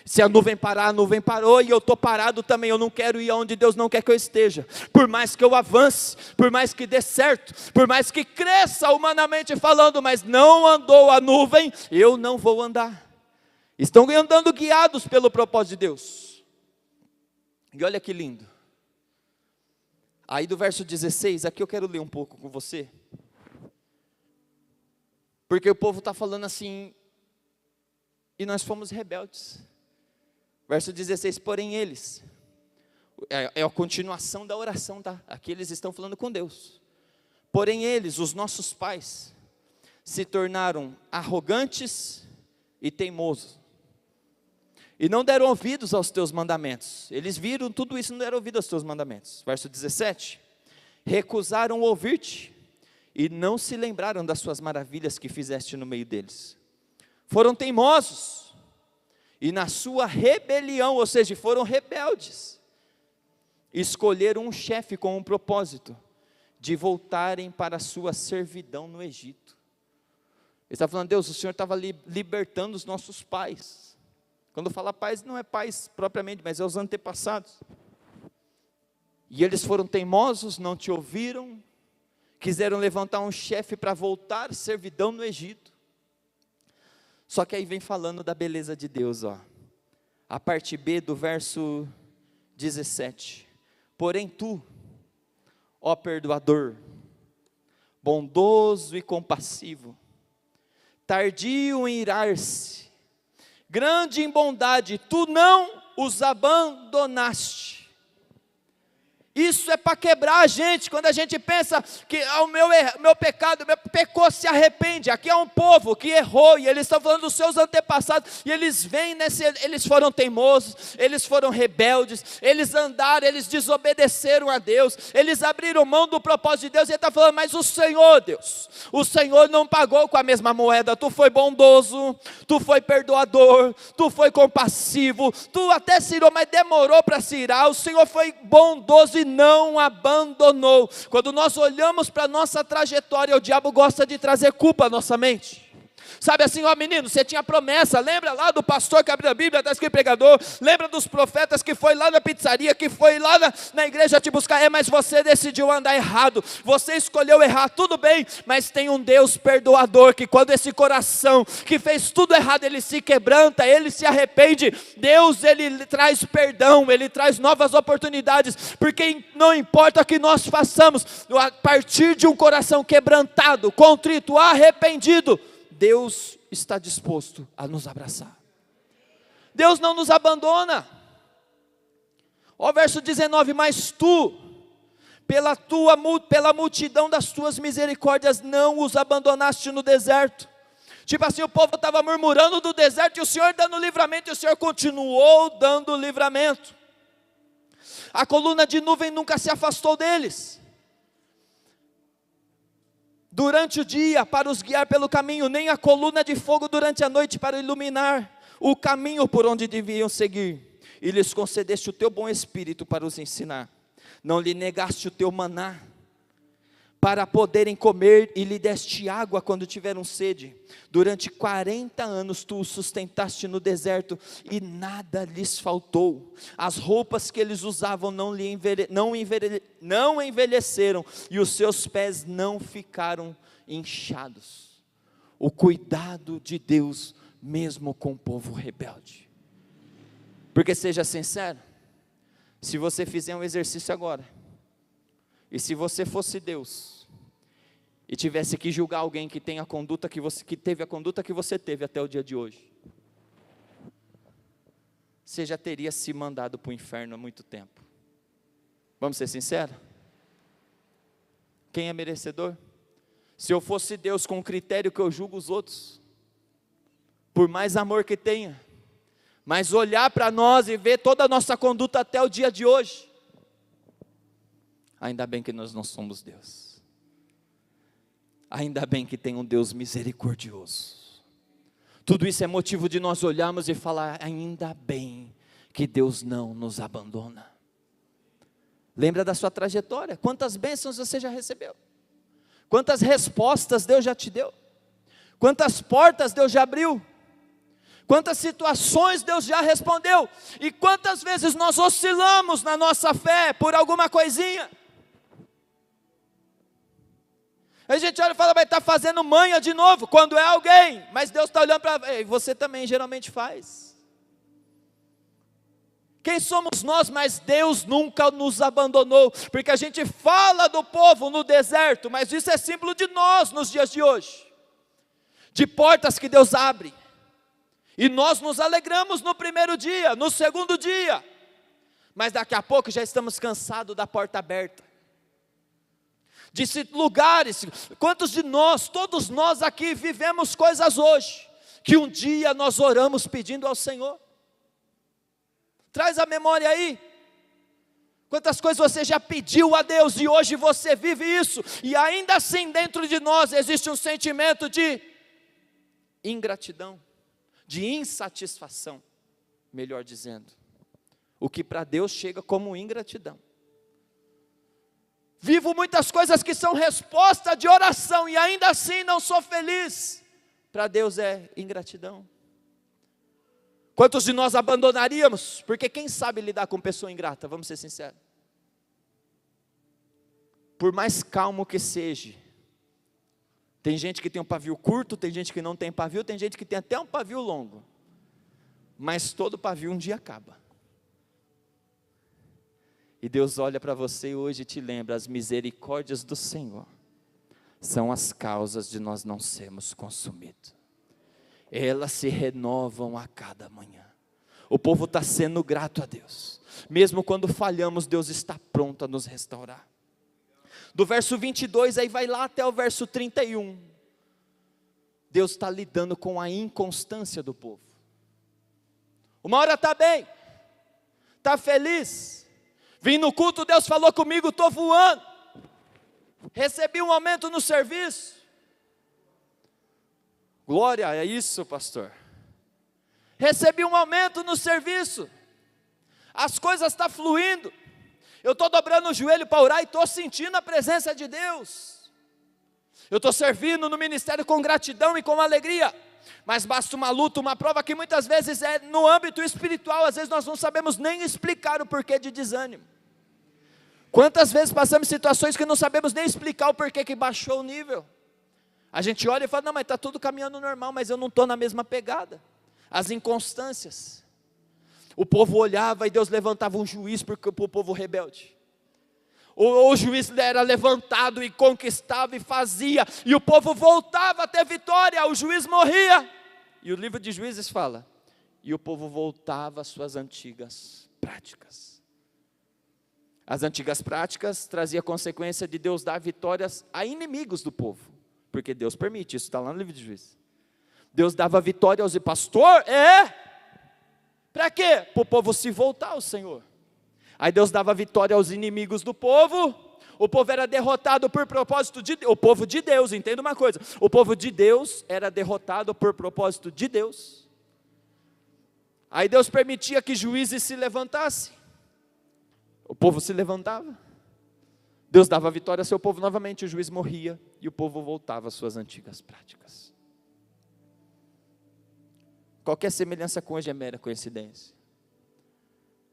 Se a nuvem parar, a nuvem parou, e eu estou parado também. Eu não quero ir aonde Deus não quer que eu esteja. Por mais que eu avance, por mais que dê certo, por mais que cresça humanamente falando, mas não andou a nuvem, eu não vou andar. Estão andando guiados pelo propósito de Deus. E olha que lindo. Aí do verso 16, aqui eu quero ler um pouco com você. Porque o povo está falando assim: e nós fomos rebeldes. Verso 16, porém eles, é a continuação da oração, tá? Aqui eles estão falando com Deus. Porém eles, os nossos pais, se tornaram arrogantes e teimosos, e não deram ouvidos aos teus mandamentos. Eles viram tudo isso e não deram ouvido aos teus mandamentos. Verso 17, recusaram ouvir-te, e não se lembraram das suas maravilhas que fizeste no meio deles. Foram teimosos, e na sua rebelião, ou seja, foram rebeldes, escolheram um chefe com um propósito, de voltarem para a sua servidão no Egito. Ele está falando: Deus, o Senhor estava libertando os nossos pais. Quando fala pais, não é pais propriamente, mas é os antepassados. E eles foram teimosos, não te ouviram, quiseram levantar um chefe para voltar à servidão no Egito. Só que aí vem falando da beleza de Deus, ó. A parte B do verso 17. Porém tu, ó perdoador, bondoso e compassivo, tardio em irar-se, grande em bondade, tu não os abandonaste, Isso é para quebrar a gente, quando a gente pensa que o meu pecado, pecou, se arrepende. Aqui é um povo que errou, e eles estão falando dos seus antepassados, e eles vêm eles foram teimosos, eles foram rebeldes, eles andaram, eles desobedeceram a Deus, eles abriram mão do propósito de Deus, e ele está falando, mas o Senhor, Deus, o Senhor não pagou com a mesma moeda, tu foi bondoso, tu foi perdoador, tu foi compassivo, tu até se irou, mas demorou para se irar, o Senhor foi bondoso e não abandonou. Quando nós olhamos para a nossa trajetória, o diabo gosta de trazer culpa à nossa mente. Sabe assim, ó menino, você tinha promessa, lembra lá do pastor que abriu a Bíblia, atrás que pregador, lembra dos profetas que foi lá na pizzaria, que foi lá na igreja te buscar, mas você decidiu andar errado, você escolheu errar, tudo bem, mas tem um Deus perdoador, que quando esse coração que fez tudo errado, ele se quebranta, ele se arrepende, Deus ele traz perdão, ele traz novas oportunidades, porque não importa o que nós façamos, a partir de um coração quebrantado, contrito, arrependido, Deus está disposto a nos abraçar. Deus não nos abandona. Ó verso 19, mas tu, pela multidão das tuas misericórdias, não os abandonaste no deserto. Tipo assim, o povo estava murmurando do deserto, e o Senhor dando livramento, e o Senhor continuou dando livramento. A coluna de nuvem nunca se afastou deles durante o dia, para os guiar pelo caminho, nem a coluna de fogo durante a noite, para iluminar o caminho por onde deviam seguir. E lhes concedeste o teu bom espírito para os ensinar. Não lhe negaste o teu maná, para poderem comer, e lhe deste água quando tiveram sede. Durante 40 anos tu os sustentaste no deserto, e nada lhes faltou. As roupas que eles usavam não envelheceram, e os seus pés não ficaram inchados. O cuidado de Deus, mesmo com o povo rebelde. Porque seja sincero, se você fizer um exercício agora, e se você fosse Deus, e tivesse que julgar alguém que tem a conduta que teve a conduta que você teve até o dia de hoje, você já teria se mandado para o inferno há muito tempo. Vamos ser sinceros? Quem é merecedor? Se eu fosse Deus com o critério que eu julgo os outros, por mais amor que tenha, mas olhar para nós e ver toda a nossa conduta até o dia de hoje, ainda bem que nós não somos Deus. Ainda bem que tem um Deus misericordioso. Tudo isso é motivo de nós olharmos e falar, ainda bem que Deus não nos abandona. Lembra da sua trajetória, quantas bênçãos você já recebeu, quantas respostas Deus já te deu, quantas portas Deus já abriu, quantas situações Deus já respondeu, e quantas vezes nós oscilamos na nossa fé por alguma coisinha. A gente olha e fala, vai estar fazendo manha de novo, quando é alguém, mas Deus está olhando para você também geralmente faz. Quem somos nós, mas Deus nunca nos abandonou, porque a gente fala do povo no deserto, mas isso é símbolo de nós nos dias de hoje, de portas que Deus abre, e nós nos alegramos no primeiro dia, no segundo dia, mas daqui a pouco já estamos cansados da porta aberta, de lugares, quantos de nós, todos nós aqui vivemos coisas hoje, que um dia nós oramos pedindo ao Senhor. Traz a memória aí, quantas coisas você já pediu a Deus, e hoje você vive isso, e ainda assim dentro de nós existe um sentimento de ingratidão, de insatisfação, melhor dizendo, o que para Deus chega como ingratidão. Vivo muitas coisas que são resposta de oração, e ainda assim não sou feliz, para Deus é ingratidão. Quantos de nós abandonaríamos? Porque quem sabe lidar com pessoa ingrata, vamos ser sinceros. Por mais calmo que seja, tem gente que tem um pavio curto, tem gente que não tem pavio, tem gente que tem até um pavio longo, mas todo pavio um dia acaba. E Deus olha para você hoje e te lembra, as misericórdias do Senhor são as causas de nós não sermos consumidos. Elas se renovam a cada manhã. O povo está sendo grato a Deus. Mesmo quando falhamos, Deus está pronto a nos restaurar. Do verso 22, aí vai lá até o verso 31. Deus está lidando com a inconstância do povo. Uma hora está bem, está feliz. Vim no culto, Deus falou comigo, estou voando. Recebi um aumento no serviço. Glória, é isso, pastor. Recebi um aumento no serviço. As coisas estão fluindo. Eu estou dobrando o joelho para orar e estou sentindo a presença de Deus. Eu estou servindo no ministério com gratidão e com alegria. Mas basta uma luta, uma prova que muitas vezes é no âmbito espiritual. Às vezes nós não sabemos nem explicar o porquê de desânimo. Quantas vezes passamos situações que não sabemos nem explicar o porquê que baixou o nível. A gente olha e fala, não, mas está tudo caminhando normal, mas eu não estou na mesma pegada. As inconstâncias. O povo olhava e Deus levantava um juiz para o povo rebelde. O juiz era levantado e conquistava e fazia, e o povo voltava a ter vitória, o juiz morria. E o livro de Juízes fala, e o povo voltava às suas antigas práticas. As antigas práticas traziam a consequência de Deus dar vitórias a inimigos do povo, porque Deus permite, isso está lá no livro de Juízes. Deus dava vitória aos pastor, para quê? Para o povo se voltar ao Senhor. Aí Deus dava vitória aos inimigos do povo. O povo era derrotado por propósito de Deus. O povo de Deus, entenda uma coisa. O povo de Deus era derrotado por propósito de Deus. Aí Deus permitia que juízes se levantassem. O povo se levantava. Deus dava vitória ao seu povo novamente. O juiz morria e o povo voltava às suas antigas práticas. Qualquer semelhança com hoje é mera coincidência.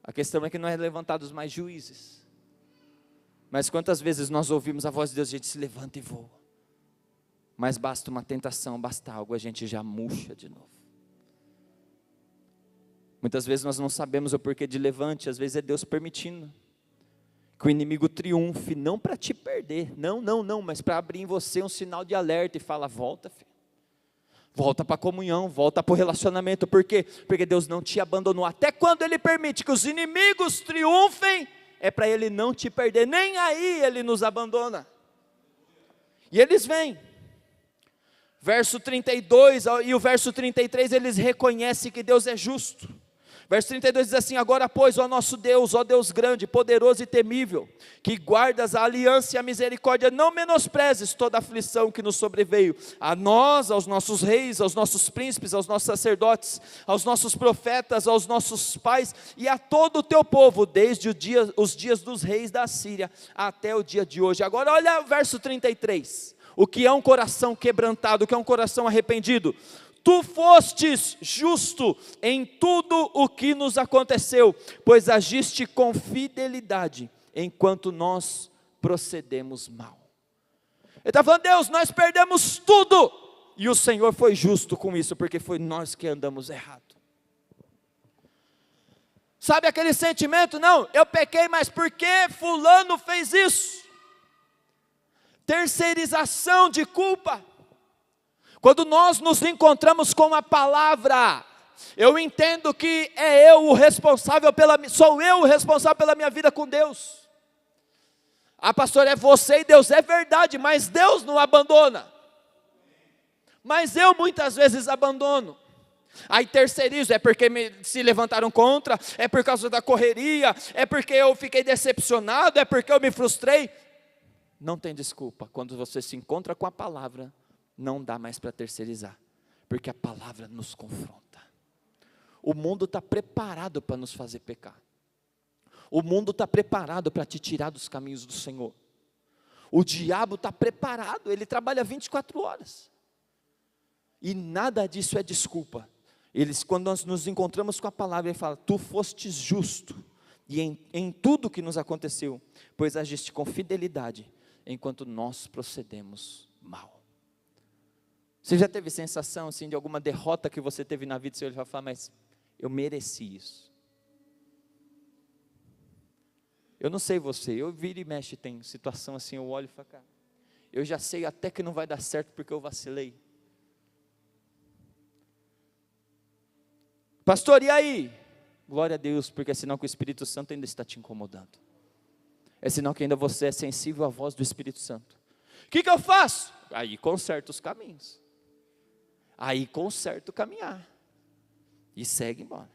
A questão é que não é levantados mais juízes. Mas quantas vezes nós ouvimos a voz de Deus, a gente se levanta e voa. Mas basta uma tentação, basta algo, a gente já murcha de novo. Muitas vezes nós não sabemos o porquê de levante, às vezes é Deus permitindo. Que o inimigo triunfe, não para te perder, não, mas para abrir em você um sinal de alerta e fala, volta filho. Volta para a comunhão, volta para o relacionamento. Por quê? Porque Deus não te abandonou. Até quando Ele permite que os inimigos triunfem, é para Ele não te perder. Nem aí Ele nos abandona. E eles vêm. Verso 32 e o verso 33, eles reconhecem que Deus é justo. Verso 32 diz assim, agora pois, ó nosso Deus, ó Deus grande, poderoso e temível, que guardas a aliança e a misericórdia, não menosprezes toda a aflição que nos sobreveio, a nós, aos nossos reis, aos nossos príncipes, aos nossos sacerdotes, aos nossos profetas, aos nossos pais, e a todo o teu povo, desde os dias dos reis da Síria, até o dia de hoje. Agora olha o verso 33, o que é um coração quebrantado, o que é um coração arrependido. Tu fostes justo em tudo o que nos aconteceu, pois agiste com fidelidade, enquanto nós procedemos mal. Ele está falando, Deus, nós perdemos tudo, e o Senhor foi justo com isso, porque foi nós que andamos errado. Sabe aquele sentimento? Não, eu pequei, mas por que fulano fez isso? Terceirização de culpa. Quando nós nos encontramos com a palavra, eu entendo que sou eu o responsável pela minha vida com Deus. Ah, pastor, é você e Deus, é verdade, mas Deus não abandona. Mas eu muitas vezes abandono. Aí terceirizo, é porque se levantaram contra, é por causa da correria, é porque eu fiquei decepcionado, é porque eu me frustrei. Não tem desculpa, quando você se encontra com a palavra, não dá mais para terceirizar, porque a palavra nos confronta. O mundo está preparado para nos fazer pecar. O mundo está preparado para te tirar dos caminhos do Senhor. O diabo está preparado, ele trabalha 24 horas. E nada disso é desculpa. Quando nós nos encontramos com a palavra, ele fala, tu fostes justo, e em tudo que nos aconteceu, pois agiste com fidelidade, enquanto nós procedemos mal. Você já teve sensação assim de alguma derrota que você teve na vida, você vai falar, mas eu mereci isso. Eu não sei você, eu viro e mexe, tem situação assim, eu olho e falo, cara, eu já sei até que não vai dar certo porque eu vacilei. Pastor, e aí? Glória a Deus, porque é sinal que o Espírito Santo ainda está te incomodando. É sinal que ainda você é sensível à voz do Espírito Santo. O que eu faço? Aí conserta os caminhos. Aí conserta o caminhar. E segue embora.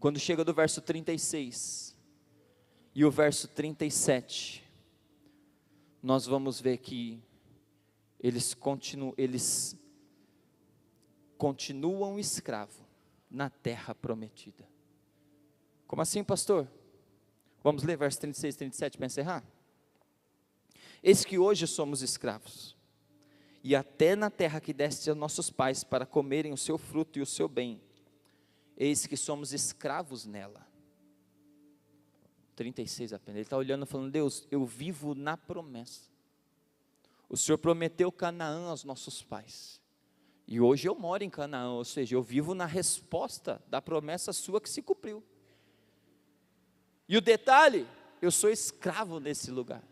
Quando chega do verso 36 e o verso 37, nós vamos ver que eles continuam escravos na terra prometida. Como assim, pastor? Vamos ler verso 36 e 37 para encerrar? Eis que hoje somos escravos, e até na terra que deste a nossos pais para comerem o seu fruto e o seu bem, eis que somos escravos nela. 36 apenas, ele está olhando e falando, Deus, eu vivo na promessa. O Senhor prometeu Canaã aos nossos pais, e hoje eu moro em Canaã, ou seja, eu vivo na resposta da promessa sua que se cumpriu. E o detalhe, eu sou escravo nesse lugar.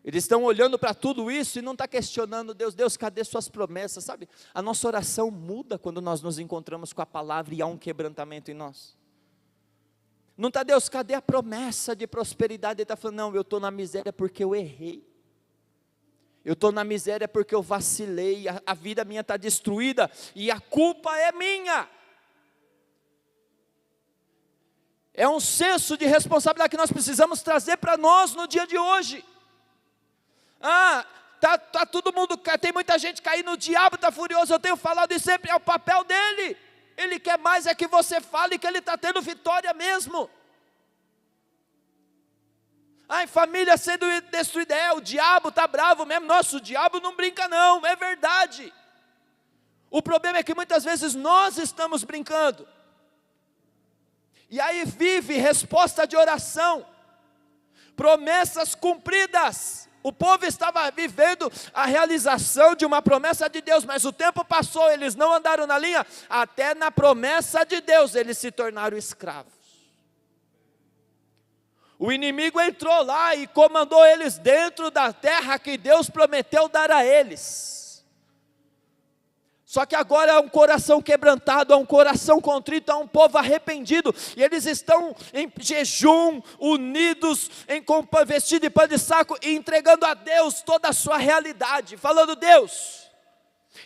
Eles estão olhando para tudo isso e não está questionando Deus, Deus, cadê suas promessas, sabe? A nossa oração muda quando nós nos encontramos com a palavra e há um quebrantamento em nós. Não está, Deus, cadê a promessa de prosperidade? Ele está falando, não, eu estou na miséria porque eu errei. Eu estou na miséria porque eu vacilei, a vida minha está destruída e a culpa é minha. É um senso de responsabilidade que nós precisamos trazer para nós no dia de hoje. Tá todo mundo, tem muita gente caindo, o diabo está furioso, eu tenho falado isso sempre, é o papel dele. Ele quer mais é que você fale que ele está tendo vitória mesmo. Família sendo destruída, o diabo está bravo mesmo, nossa, o diabo não brinca não, é verdade. O problema é que muitas vezes nós estamos brincando. E aí vive resposta de oração, promessas cumpridas. O povo estava vivendo a realização de uma promessa de Deus, mas o tempo passou, eles não andaram na linha, até na promessa de Deus eles se tornaram escravos. O inimigo entrou lá e comandou eles dentro da terra que Deus prometeu dar a eles. Só que agora é um coração quebrantado, é um coração contrito, é um povo arrependido, e eles estão em jejum, unidos, vestidos de pano de saco, e entregando a Deus toda a sua realidade, falando, Deus,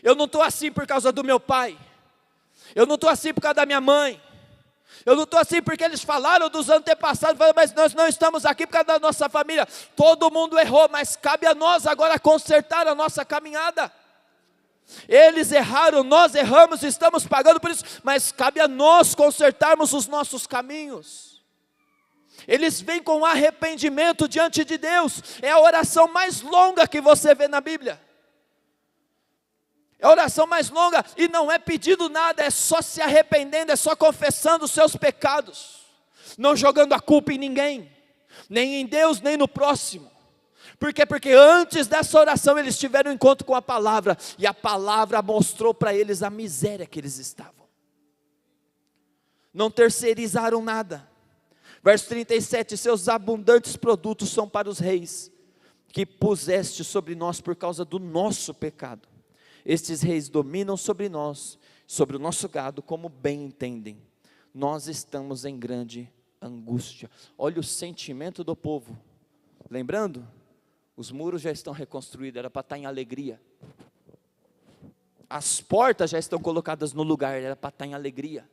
eu não estou assim por causa do meu pai, eu não estou assim por causa da minha mãe, eu não estou assim porque eles falaram dos antepassados, mas nós não estamos aqui por causa da nossa família, todo mundo errou, mas cabe a nós agora consertar a nossa caminhada. Eles erraram, nós erramos, estamos pagando por isso, mas cabe a nós consertarmos os nossos caminhos. Eles vêm com arrependimento diante de Deus, é a oração mais longa que você vê na Bíblia. É a oração mais longa e não é pedindo nada, é só se arrependendo, é só confessando os seus pecados, não jogando a culpa em ninguém, nem em Deus, nem no próximo. Por quê? Porque antes dessa oração eles tiveram um encontro com a palavra, e a palavra mostrou para eles a miséria que eles estavam. Não terceirizaram nada. Verso 37, seus abundantes produtos são para os reis, que puseste sobre nós por causa do nosso pecado. Estes reis dominam sobre nós, sobre o nosso gado, como bem entendem. Nós estamos em grande angústia. Olha o sentimento do povo. Lembrando? Os muros já estão reconstruídos, era para estar em alegria. As portas já estão colocadas no lugar, era para estar em alegria.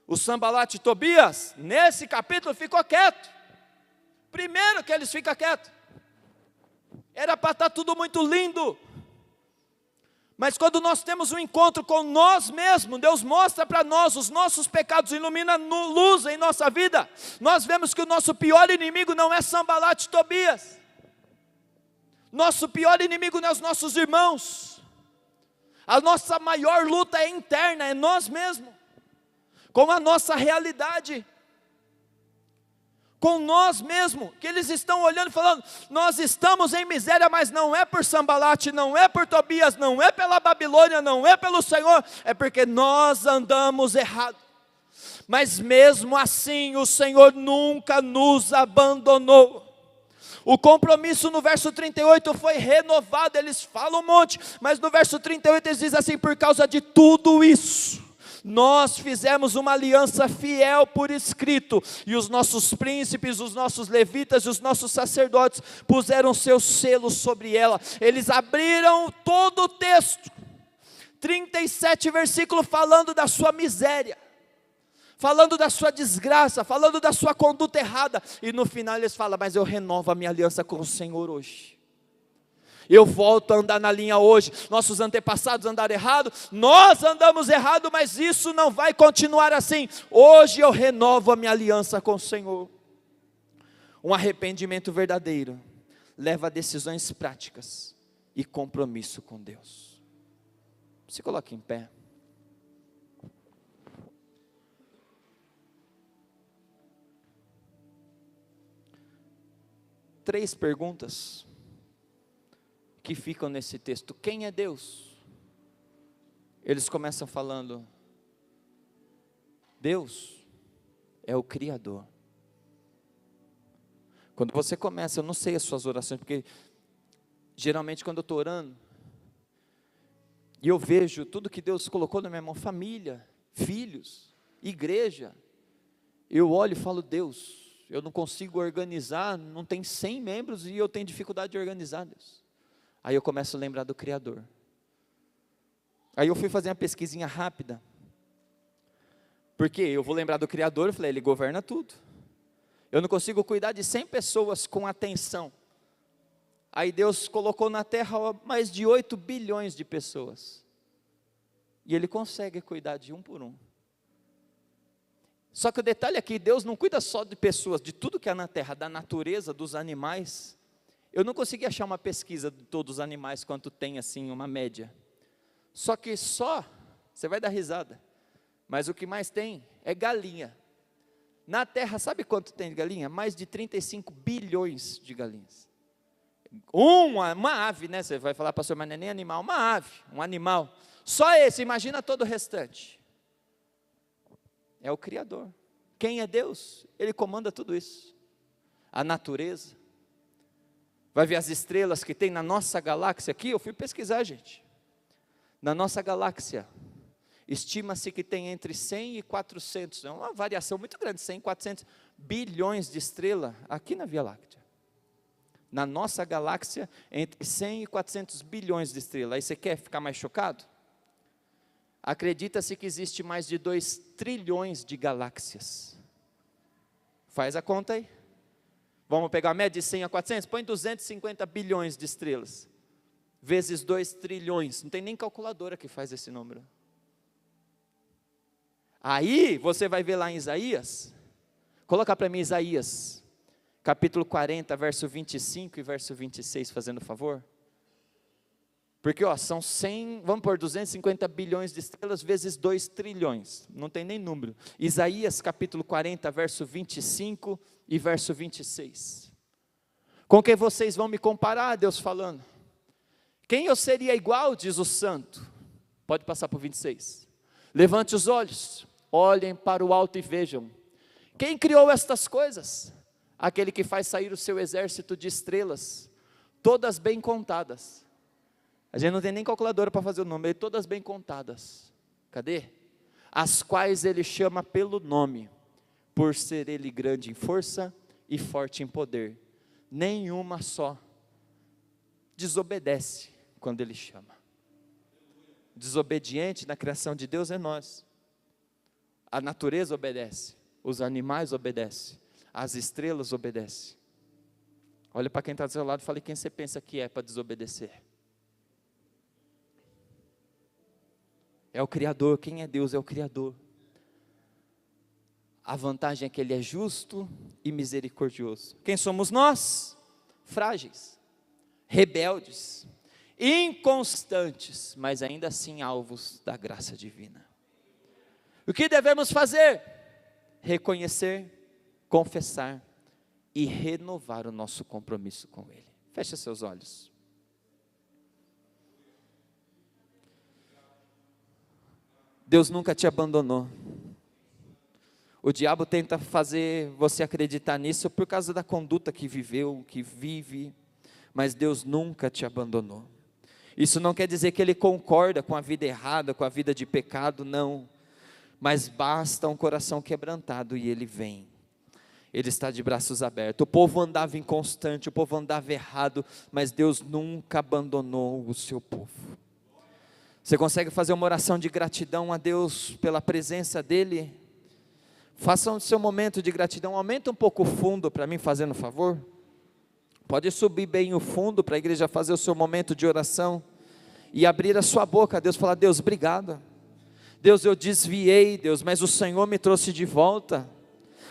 O Sanbalat e Tobias, nesse capítulo, ficou quieto. Primeiro que eles ficam quietos. Era para estar tudo muito lindo. Mas quando nós temos um encontro com nós mesmos, Deus mostra para nós os nossos pecados, ilumina luz em nossa vida. Nós vemos que o nosso pior inimigo não é Sanbalat e Tobias. Nosso pior inimigo não é os nossos irmãos. A nossa maior luta é interna, é nós mesmos. Com a nossa realidade. Com nós mesmos. Que eles estão olhando e falando, nós estamos em miséria, mas não é por Sanbalat, não é por Tobias, não é pela Babilônia, não é pelo Senhor, é porque nós andamos errado. Mas mesmo assim o Senhor nunca nos abandonou. O compromisso no verso 38 foi renovado, eles falam um monte, mas no verso 38 eles dizem assim, por causa de tudo isso, Nós fizemos uma aliança fiel por escrito, e os nossos príncipes, os nossos levitas e os nossos sacerdotes puseram seus selos sobre ela. Eles abriram todo o texto, 37 versículos falando da sua miséria, falando da sua desgraça, falando da sua conduta errada, e no final eles falam: mas eu renovo a minha aliança com o Senhor hoje, eu volto a andar na linha hoje. Nossos antepassados andaram errado, nós andamos errado, mas isso não vai continuar assim. Hoje eu renovo a minha aliança com o Senhor. Um arrependimento verdadeiro leva a decisões práticas e compromisso com Deus. Se coloque em pé. Três perguntas que ficam nesse texto. Quem é Deus? Eles começam falando: Deus é o Criador. Quando você começa, eu não sei as suas orações, porque geralmente quando eu estou orando, e eu vejo tudo que Deus colocou na minha mão, família, filhos, igreja, eu olho e falo: Deus, eu não consigo organizar, não tem 100 membros e eu tenho dificuldade de organizar, Deus. Aí eu começo a lembrar do Criador. Aí eu fui fazer uma pesquisinha rápida, porque eu vou lembrar do Criador, eu falei: Ele governa tudo. Eu não consigo cuidar de 100 pessoas com atenção. Aí Deus colocou na terra mais de 8 bilhões de pessoas, e Ele consegue cuidar de um por um. Só que o detalhe é que Deus não cuida só de pessoas, de tudo que há na terra, da natureza, dos animais. Eu não consegui achar uma pesquisa de todos os animais, quanto tem assim, uma média. Só que você vai dar risada, mas o que mais tem é galinha. Na terra, sabe quanto tem de galinha? Mais de 35 bilhões de galinhas. Uma ave, né? Você vai falar: pastor, mas não é nem animal, uma ave, um animal. Só esse, imagina todo o restante. É o Criador. Quem é Deus? Ele comanda tudo isso. A natureza. Vai ver as estrelas que tem na nossa galáxia aqui. Eu fui pesquisar, gente. Na nossa galáxia, estima-se que tem entre 100 e 400, é uma variação muito grande, 100 e 400 bilhões de estrelas aqui na Via Láctea. Na nossa galáxia, entre 100 e 400 bilhões de estrelas. Aí você quer ficar mais chocado? Acredita-se que existe mais de 2 trilhões de galáxias. Faz a conta aí. Vamos pegar a média de 100 a 400? Põe 250 bilhões de estrelas. Vezes 2 trilhões. Não tem nem calculadora que faz esse número. Aí, você vai ver lá em Isaías. Coloca para mim Isaías, capítulo 40, verso 25 e verso 26, fazendo favor. Porque são 100, vamos pôr 250 bilhões de estrelas vezes 2 trilhões, não tem nem número. Isaías capítulo 40, verso 25 e verso 26. Com quem vocês vão me comparar, Deus falando? Quem eu seria igual, diz o santo. Pode passar para o 26. Levante os olhos, olhem para o alto e vejam. Quem criou estas coisas? Aquele que faz sair o seu exército de estrelas, todas bem contadas. A gente não tem nem calculadora para fazer o número, todas bem contadas. Cadê? As quais ele chama pelo nome, por ser ele grande em força e forte em poder. Nenhuma só desobedece quando ele chama. Desobediente na criação de Deus é nós. A natureza obedece, os animais obedecem, as estrelas obedecem. Olha para quem está do seu lado e fala: quem você pensa que é para desobedecer? É o Criador. Quem é Deus? É o Criador. A vantagem é que Ele é justo e misericordioso. Quem somos nós? Frágeis, rebeldes, inconstantes, mas ainda assim alvos da graça divina. O que devemos fazer? Reconhecer, confessar e renovar o nosso compromisso com Ele. Feche seus olhos. Deus nunca te abandonou. O diabo tenta fazer você acreditar nisso por causa da conduta que viveu, que vive, mas Deus nunca te abandonou. Isso não quer dizer que Ele concorda com a vida errada, com a vida de pecado, não. mas basta um coração quebrantado e Ele vem. Ele está de braços abertos. O povo andava inconstante, o povo andava errado, mas Deus nunca abandonou o seu povo. Você consegue fazer uma oração de gratidão a Deus pela presença dEle? Faça o seu momento de gratidão. Aumenta um pouco o fundo para mim, fazendo um favor. Pode subir bem o fundo para a igreja fazer o seu momento de oração e abrir a sua boca a Deus, falar: Deus, obrigado. Deus, eu desviei, Deus, mas o Senhor me trouxe de volta.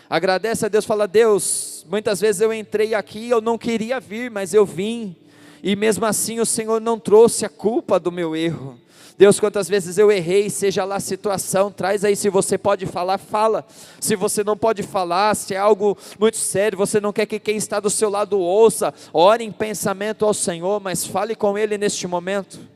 Agradece a Deus, fala: Deus, muitas vezes eu entrei aqui, eu não queria vir, mas eu vim, e mesmo assim o Senhor não trouxe a culpa do meu erro. Deus, quantas vezes eu errei, seja lá a situação, traz aí, se você pode falar, fala. Se você não pode falar, se é algo muito sério, você não quer que quem está do seu lado ouça, ore em pensamento ao Senhor, mas fale com Ele neste momento.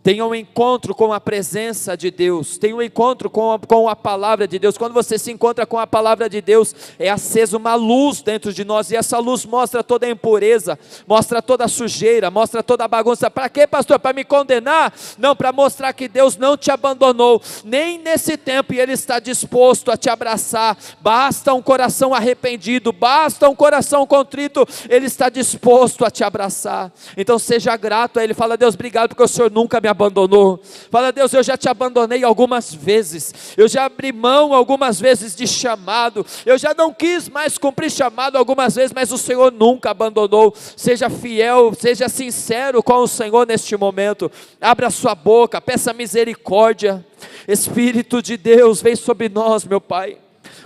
Tenha um encontro com a presença de Deus, tenha um encontro com a palavra de Deus. Quando você se encontra com a palavra de Deus, é acesa uma luz dentro de nós, e essa luz mostra toda a impureza, mostra toda a sujeira, mostra toda a bagunça. Para quê, pastor? Para me condenar? Não, para mostrar que Deus não te abandonou, nem nesse tempo, e Ele está disposto a te abraçar. Basta um coração arrependido, basta um coração contrito, Ele está disposto a te abraçar. Então seja grato a Ele, fala: Deus, obrigado porque o Senhor nunca me abandonou. Fala: Deus, eu já te abandonei algumas vezes, eu já abri mão algumas vezes de chamado, eu já não quis mais cumprir chamado algumas vezes, mas o Senhor nunca abandonou. Seja fiel, seja sincero com o Senhor neste momento, abra sua boca, peça misericórdia. Espírito de Deus, vem sobre nós, meu Pai,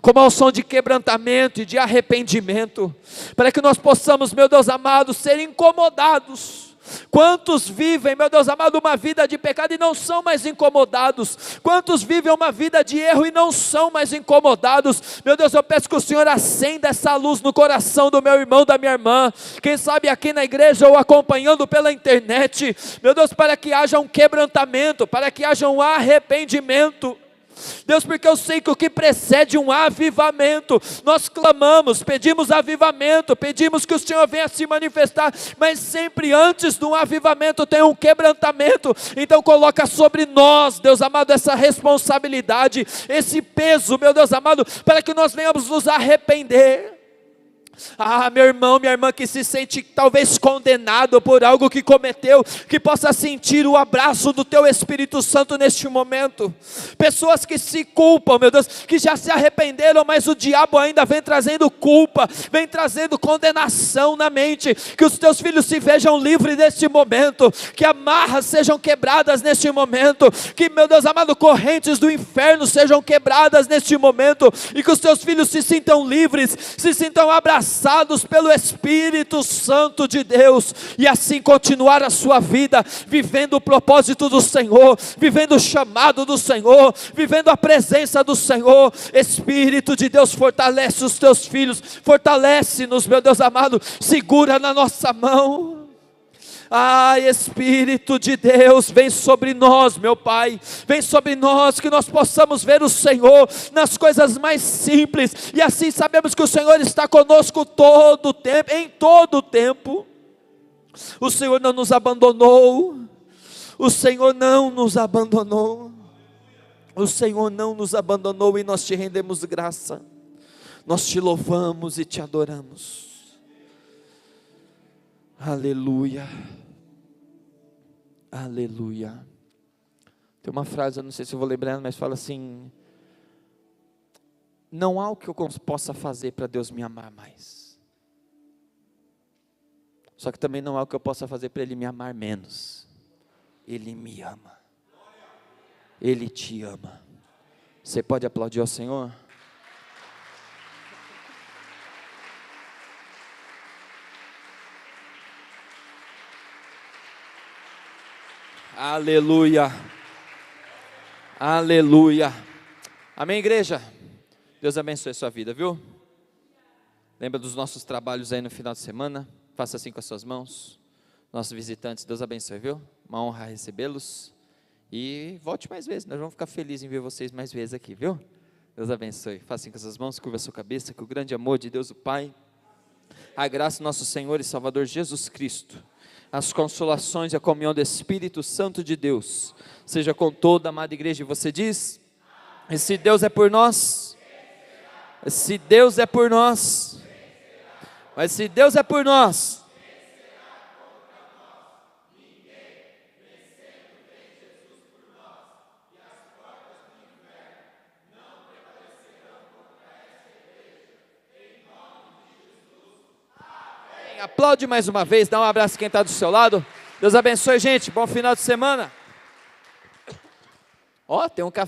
como ao som de quebrantamento e de arrependimento, para que nós possamos, meu Deus amado, ser incomodados. Quantos vivem, meu Deus amado, uma vida de pecado e não são mais incomodados? Quantos vivem uma vida de erro e não são mais incomodados? Meu Deus, eu peço que o Senhor acenda essa luz no coração do meu irmão, da minha irmã, quem sabe aqui na igreja ou acompanhando pela internet, meu Deus, para que haja um quebrantamento, para que haja um arrependimento. Deus, porque eu sei que o que precede um avivamento, nós clamamos, pedimos avivamento, pedimos que o Senhor venha se manifestar, mas sempre antes do avivamento tem um quebrantamento. Então coloca sobre nós, Deus amado, essa responsabilidade, esse peso, meu Deus amado, para que nós venhamos nos arrepender. Ah, meu irmão, minha irmã que se sente talvez condenado por algo que cometeu, que possa sentir o abraço do Teu Espírito Santo neste momento. Pessoas que se culpam, meu Deus, que já se arrependeram, mas o diabo ainda vem trazendo culpa, vem trazendo condenação na mente. Que os Teus filhos se vejam livres neste momento, que amarras sejam quebradas neste momento, que, meu Deus amado, correntes do inferno sejam quebradas neste momento, e que os Teus filhos se sintam livres, se sintam abraçados pelo Espírito Santo de Deus, e assim continuar a sua vida, vivendo o propósito do Senhor, vivendo o chamado do Senhor, vivendo a presença do Senhor. Espírito de Deus, fortalece os Teus filhos, fortalece-nos, meu Deus amado, segura na nossa mão. Ah, Espírito de Deus, vem sobre nós, meu Pai, vem sobre nós, que nós possamos ver o Senhor nas coisas mais simples, e assim sabemos que o Senhor está conosco todo o tempo, em todo o tempo. O Senhor não nos abandonou, o Senhor não nos abandonou, o Senhor não nos abandonou, e nós te rendemos graça, nós te louvamos e te adoramos. Aleluia, aleluia. Tem uma frase, eu não sei se eu vou lembrando, mas fala assim: não há o que eu possa fazer para Deus me amar mais, só que também não há o que eu possa fazer para Ele me amar menos. Ele me ama, Ele te ama. Você pode aplaudir ao Senhor? Aleluia, aleluia, amém, igreja? Deus abençoe a sua vida, viu? Lembra dos nossos trabalhos aí no final de semana? Faça assim com as suas mãos. Nossos visitantes, Deus abençoe, viu? Uma honra recebê-los, e volte mais vezes, nós vamos ficar felizes em ver vocês mais vezes aqui, viu? Deus abençoe. Faça assim com as suas mãos, curva a sua cabeça, que o grande amor de Deus o Pai, a graça do nosso Senhor e Salvador Jesus Cristo, as consolações e a comunhão do Espírito Santo de Deus, seja com toda a amada igreja. E você diz: E se Deus é por nós, se Deus é por nós, mas se Deus é por nós, aplaude mais uma vez, dá um abraço a quem está do seu lado. Deus abençoe, gente, bom final de semana. Ó, tem um café.